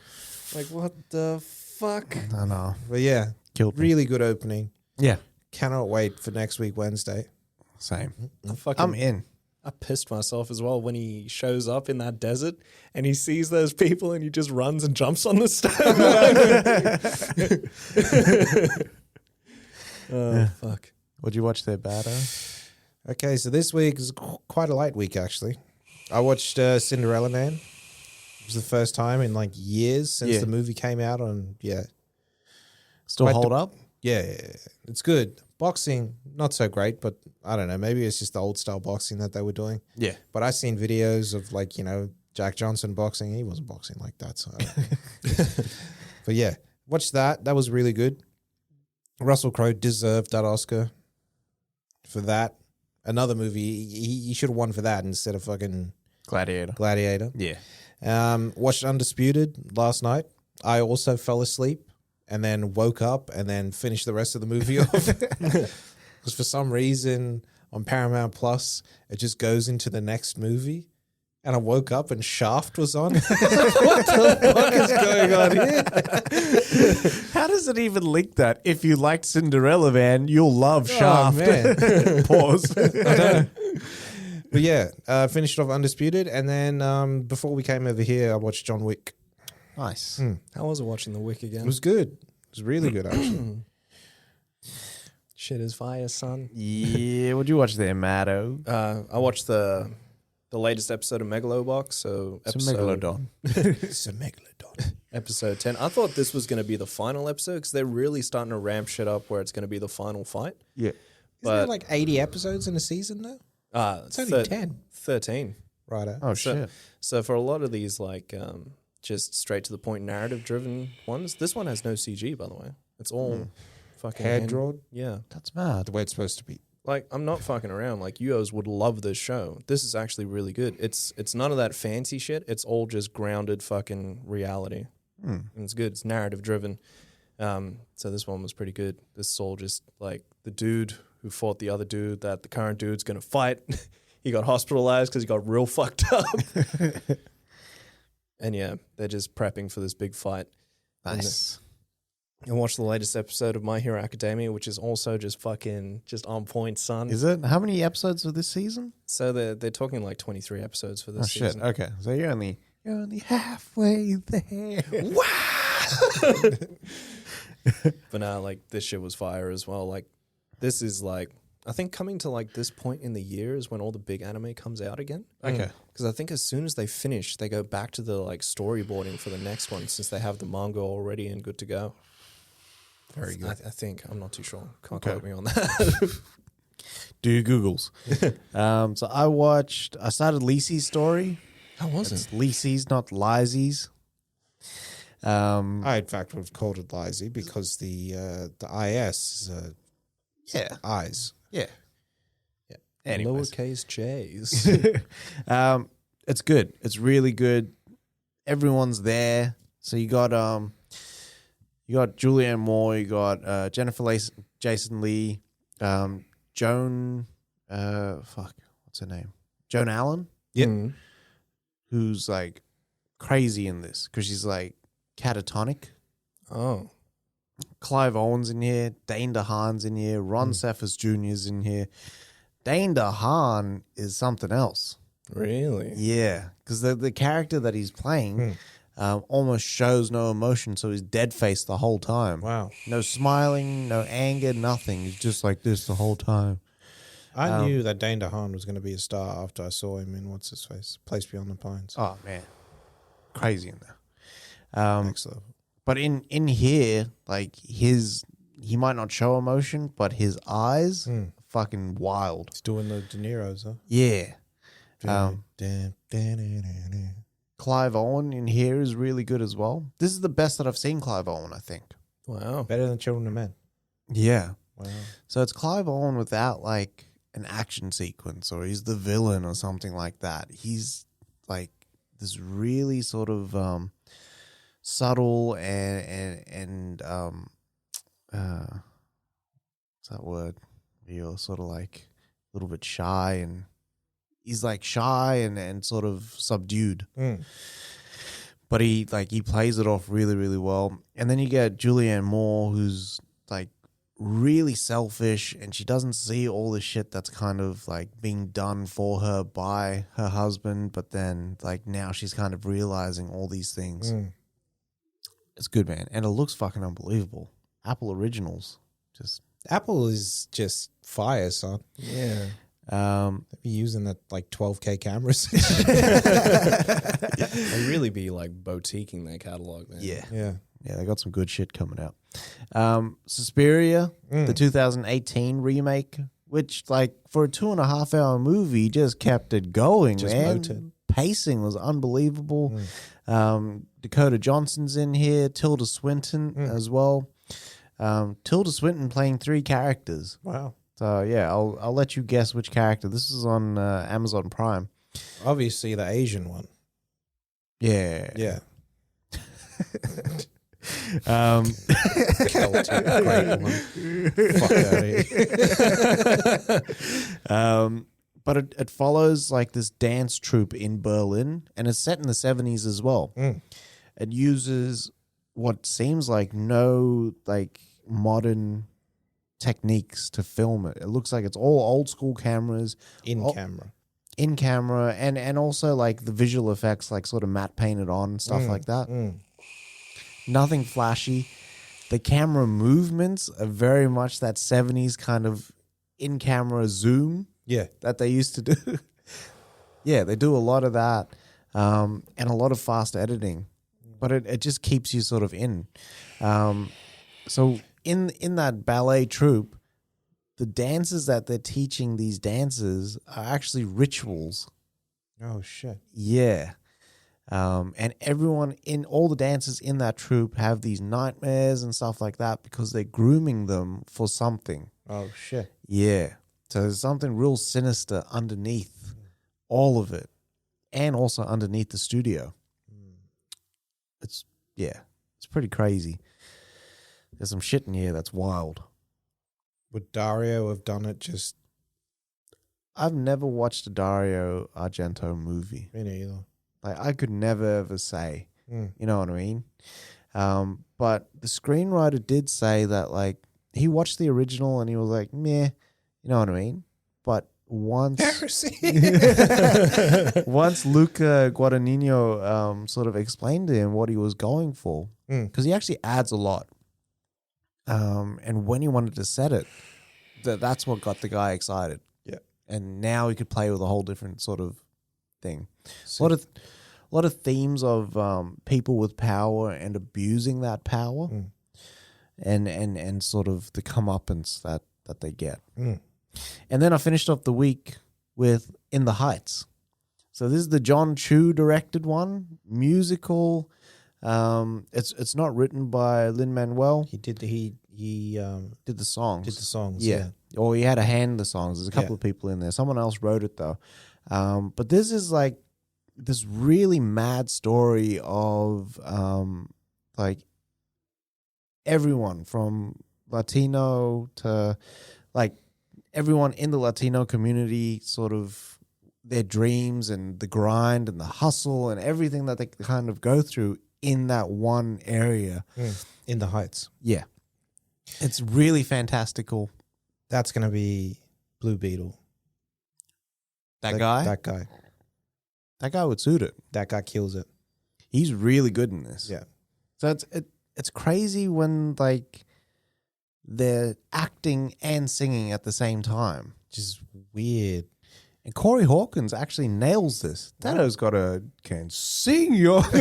Like, what the fuck? I know. But yeah, Killed me. really good opening. Yeah. Cannot wait for next week, Wednesday. Same. I'm I'm in. I pissed myself as well when he shows up in that desert and he sees those people and he just runs and jumps on the stone. Oh, fuck. What'd you watch there, Bado? Okay, so this week is quite a light week, actually. I watched Cinderella Man. It was the first time in like years since the movie came out on, Still Quite hold up? Yeah, it's good. Boxing, not so great, but I don't know. Maybe it's just the old style boxing that they were doing. Yeah. But I've seen videos of like, Jack Johnson boxing. He wasn't boxing like that. So I don't know. But yeah, watch that. That was really good. Russell Crowe deserved that Oscar for that. Another movie, he should have won for that instead of fucking Gladiator. Yeah. Watched Undisputed last night. I also fell asleep and then woke up and then finished the rest of the movie off. Because for some reason on Paramount Plus, it just goes into the next movie. And I woke up and Shaft was on. What the fuck is going on here? How does it even link that? If you liked Cinderella Man, you'll love Shaft. man. Pause. But yeah, finished off Undisputed. And then before we came over here, I watched John Wick. Nice. How was it watching The Wick again? It was good. It was really good, actually. Shit is fire, son. Yeah. What'd you watch there, Matto? I watched the latest episode of Megalobox. So It's a megalodon. It's a megalodon. episode 10. I thought this was going to be the final episode because they're really starting to ramp shit up where it's going to be the final fight. Yeah. Isn't there like 80 episodes in a season now? It's only 10. 13. Right. Oh, So- shit. So for a lot of these, like, just straight to the point narrative-driven ones, this one has no CG, by the way. It's all fucking Hand drawn? Yeah. That's mad. The way it's supposed to be. Like, I'm not fucking around. Like, Oues would love this show. This is actually really good. It's none of that fancy shit. It's all just grounded fucking reality. And it's good. It's narrative-driven. So this one was pretty good. This is all just, like, the dude who fought the other dude that the current dude's going to fight. He got hospitalized because he got real fucked up. And, yeah, they're just prepping for this big fight. Nice. And watch the latest episode of My Hero Academia, which is also just fucking just on point, son. Is it? How many episodes of this season? So they're talking like 23 episodes for this Oh, shit. season. Okay. So you're only halfway there. But now, like, this shit was fire as well. Like, this is like, I think coming to like this point in the year is when all the big anime comes out again. Okay. Because I think as soon as they finish, they go back to the like storyboarding for the next one since they have the manga already and good to go. Very good. I think. I'm not too sure. Can't Okay. quote me on that. Do Googles. So I started Lisi's story. How was It's Lisi's, not Lizy's. I, in fact, would have called it Lizy because the IS is Yeah. eyes. Yeah. Anyways. Lowercase J's. It's good. It's really good. Everyone's there. So you got Julianne Moore, you got Jennifer Jason Leigh, Joan what's her name? Joan Allen, Yep. who's like crazy in this because she's like catatonic. Oh. Clive Owen's in here. Dane DeHaan's in here. Ron Cephas Jr.'s in here. Dane DeHaan is something else. Really? Yeah, because the character that he's playing almost shows no emotion, so he's dead-faced the whole time. Wow. No smiling, no anger, nothing. He's just like this the whole time. I knew that Dane DeHaan was going to be a star after I saw him in What's His Face, Place Beyond the Pines. Oh, man. Crazy in there. Next level. But in here, like he might not show emotion, but his eyes are fucking wild. He's doing the De Niro's, huh? Yeah. Clive Owen in here is really good as well. This is the best that I've seen Clive Owen, I think. Wow. Better than Children of Men. Yeah. Wow. So it's Clive Owen without like an action sequence, or he's the villain or something like that. He's like this really sort of subtle and what's that word? You're sort of like a little bit shy, and he's like shy and sort of subdued. But he plays it off really, really well. And then you get Julianne Moore, who's like really selfish, and she doesn't see all the shit that's kind of like being done for her by her husband, but then like now she's kind of realizing all these things. It's good, man. And it looks fucking unbelievable. Apple Originals. Apple is just fire, son. Yeah. They'd be using that like 12K cameras. They really be like boutiquing their catalog, man. Yeah. Yeah. Yeah, they got some good shit coming out. Suspiria, the 2018 remake, which like for a 2.5 hour movie just kept it going, Just man. motored. Pacing was unbelievable. Dakota Johnson's in here, Tilda Swinton as well. Tilda Swinton playing 3 characters. Wow. So yeah, I'll let you guess which character. This is on Amazon Prime. Obviously the Asian one. Yeah. Yeah. Celtic, great one. Fuck that. But it follows like this dance troupe in Berlin, and it's set in the 70s as well. It uses what seems like no like modern techniques to film it. It looks like it's all old school cameras. In camera. In camera, and also like the visual effects like sort of matte painted on and stuff like that. Nothing flashy. The camera movements are very much that 70s kind of in-camera zoom Yeah. that they used to do. Yeah, they do a lot of that, and a lot of fast editing. But it just keeps you sort of in. So in that ballet troupe, the dances that they're teaching these dancers are actually rituals. Oh, shit. Yeah. And all the dancers in that troupe have these nightmares and stuff like that because they're grooming them for something. Oh, shit. Yeah. So there's something real sinister underneath all of it, and also underneath the studio. It's pretty crazy. There's some shit in here that's wild. Would Dario have done it just... I've never watched a Dario Argento movie. Me neither. Like, I could never ever say, you know what I mean? But the screenwriter did say that, like, he watched the original and he was like, meh, you know what I mean? But once Luca Guadagnino sort of explained to him what he was going for, because he actually adds a lot. And when he wanted to set it, that's what got the guy excited. Yeah. And now he could play with a whole different sort of thing. A lot of themes of people with power and abusing that power, and sort of the comeuppance that they get. And then I finished off the week with In the Heights. So this is the John Chu directed one, musical. It's not written by Lin-Manuel. He did the songs. Yeah. Or he had a hand in the songs. There's a couple of people in there. Someone else wrote it though. But this is like this really mad story of like everyone from Latino to like everyone in the Latino community, sort of their dreams and the grind and the hustle and everything that they kind of go through in that one area. In the Heights. Yeah. It's really fantastical. That's going to be Blue Beetle. That guy? That guy would suit it. That guy kills it. He's really good in this. Yeah. So it's crazy when like they're acting and singing at the same time. Just weird. And Corey Hawkins actually nails this. Dano's can sing, yo. He's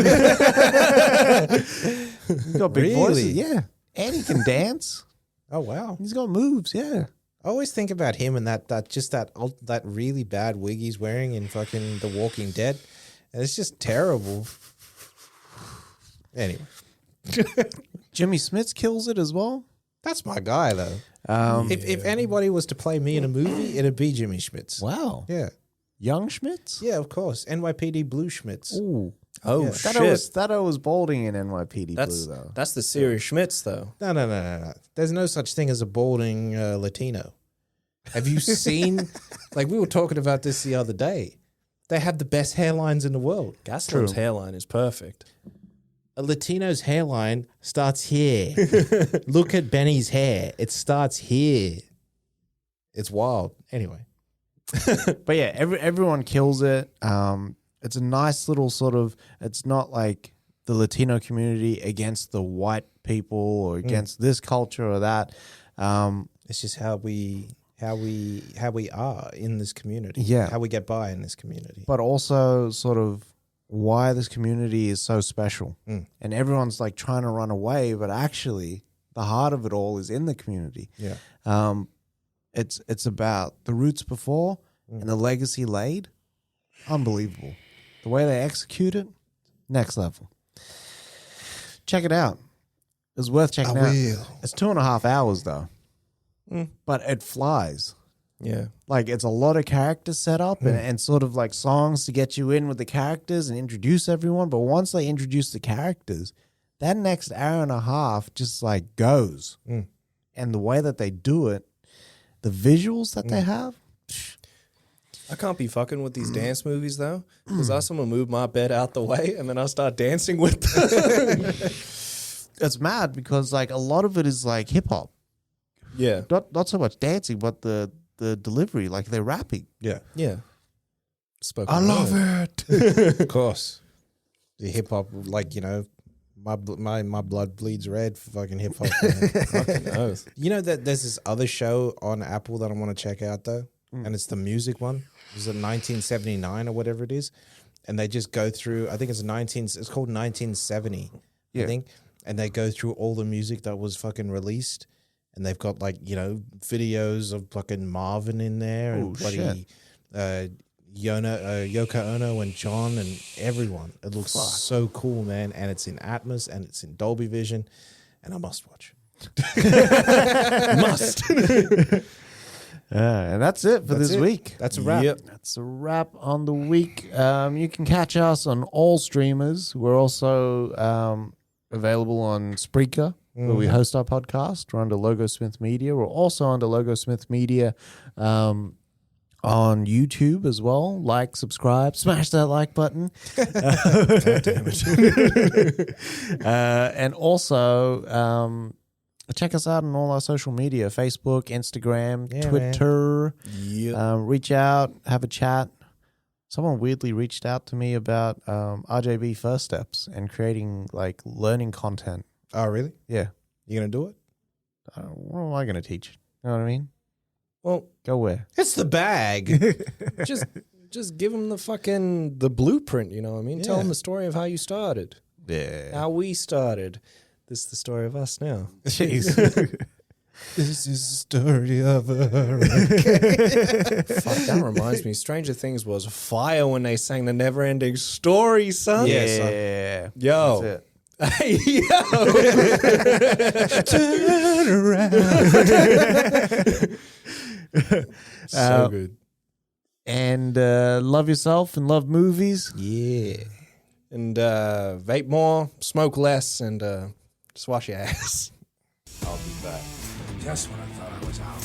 got big voices. Yeah. And he can dance. Oh, wow. He's got moves, yeah. I always think about him and that really bad wig he's wearing in fucking The Walking Dead. And it's just terrible. Anyway. Jimmy Smits kills it as well. That's my guy, though. If anybody was to play me in a movie, it'd be Jimmy Schmitz. Wow. Yeah. Young Schmitz? Yeah, of course. NYPD Blue Schmitz. Ooh. Oh, Yeah. shit. That was balding in NYPD That's Blue, though. that's the serious Schmitz, though. No. There's no such thing as a balding Latino. Have you seen? Like, we were talking about this the other day. They have the best hairlines in the world. Gaslam's hairline is perfect. A Latino's hairline starts here. Look at Benny's hair. It starts here. It's wild. Anyway. But yeah, everyone kills it. It's a nice little sort of. It's not like the Latino community against the white people or against this culture or that. It's just how we are in this community. Yeah. How we get by in this community. But also sort of why this community is so special. And everyone's like trying to run away, but actually the heart of it all is in the community. Yeah. It's about the roots before and the legacy laid. Unbelievable. The way they execute it, next level. Check it out. It's worth checking out. It's 2.5 hours though. But it flies. Yeah. Like it's a lot of characters set up and sort of like songs to get you in with the characters and introduce everyone. But once they introduce the characters, that next hour and a half just like goes. And the way that they do it, the visuals that they have. I can't be fucking with these dance movies, though, because I someone move my bed out the way and then I start dancing with them. It's mad because like a lot of it is like hip hop. Yeah. Not so much dancing, but the delivery, like they're rapping. Yeah. Yeah. I love it. Of course. The hip hop, like, you know, my blood bleeds red for fucking hip hop. Fucking oath. You know that there's this other show on Apple that I want to check out though, and it's the music one. It's 1979 or whatever it is, and they just go through. I think it's It's called 1970. I think, and they go through all the music that was fucking released, and they've got like, you know, videos of fucking Marvin in there and bloody Yoko Ono and John and everyone. It looks so cool, man, and it's in Atmos and it's in Dolby Vision, and I must watch. Must. And that's it for this week. That's a wrap. Yep. That's a wrap on the week. You can catch us on all streamers. We're also available on Spreaker, where we host our podcast. We're under LogoSmith Media. We're also under LogoSmith Media on YouTube as well. Like, subscribe, smash that like button. God damn it. And also check us out on all our social media: Facebook, Instagram, Twitter. Reach out, have a chat. Someone weirdly reached out to me about RJB First Steps and creating like learning content. Oh, really? Yeah. You gonna do it? What am I going to teach? You know what I mean? Well, go where? It's the bag. just give them the blueprint, you know what I mean? Tell them the story of how you started. Yeah. How we started. This is the story of us now. Jeez. This is the story of a Fuck, that reminds me. Stranger Things was fire when they sang the never ending story, son. Yeah. Yo. That's it. Hey, yo. turn around. So good. And love yourself and love movies. Yeah. And vape more, smoke less, and just wash your ass. Just when I thought I was out.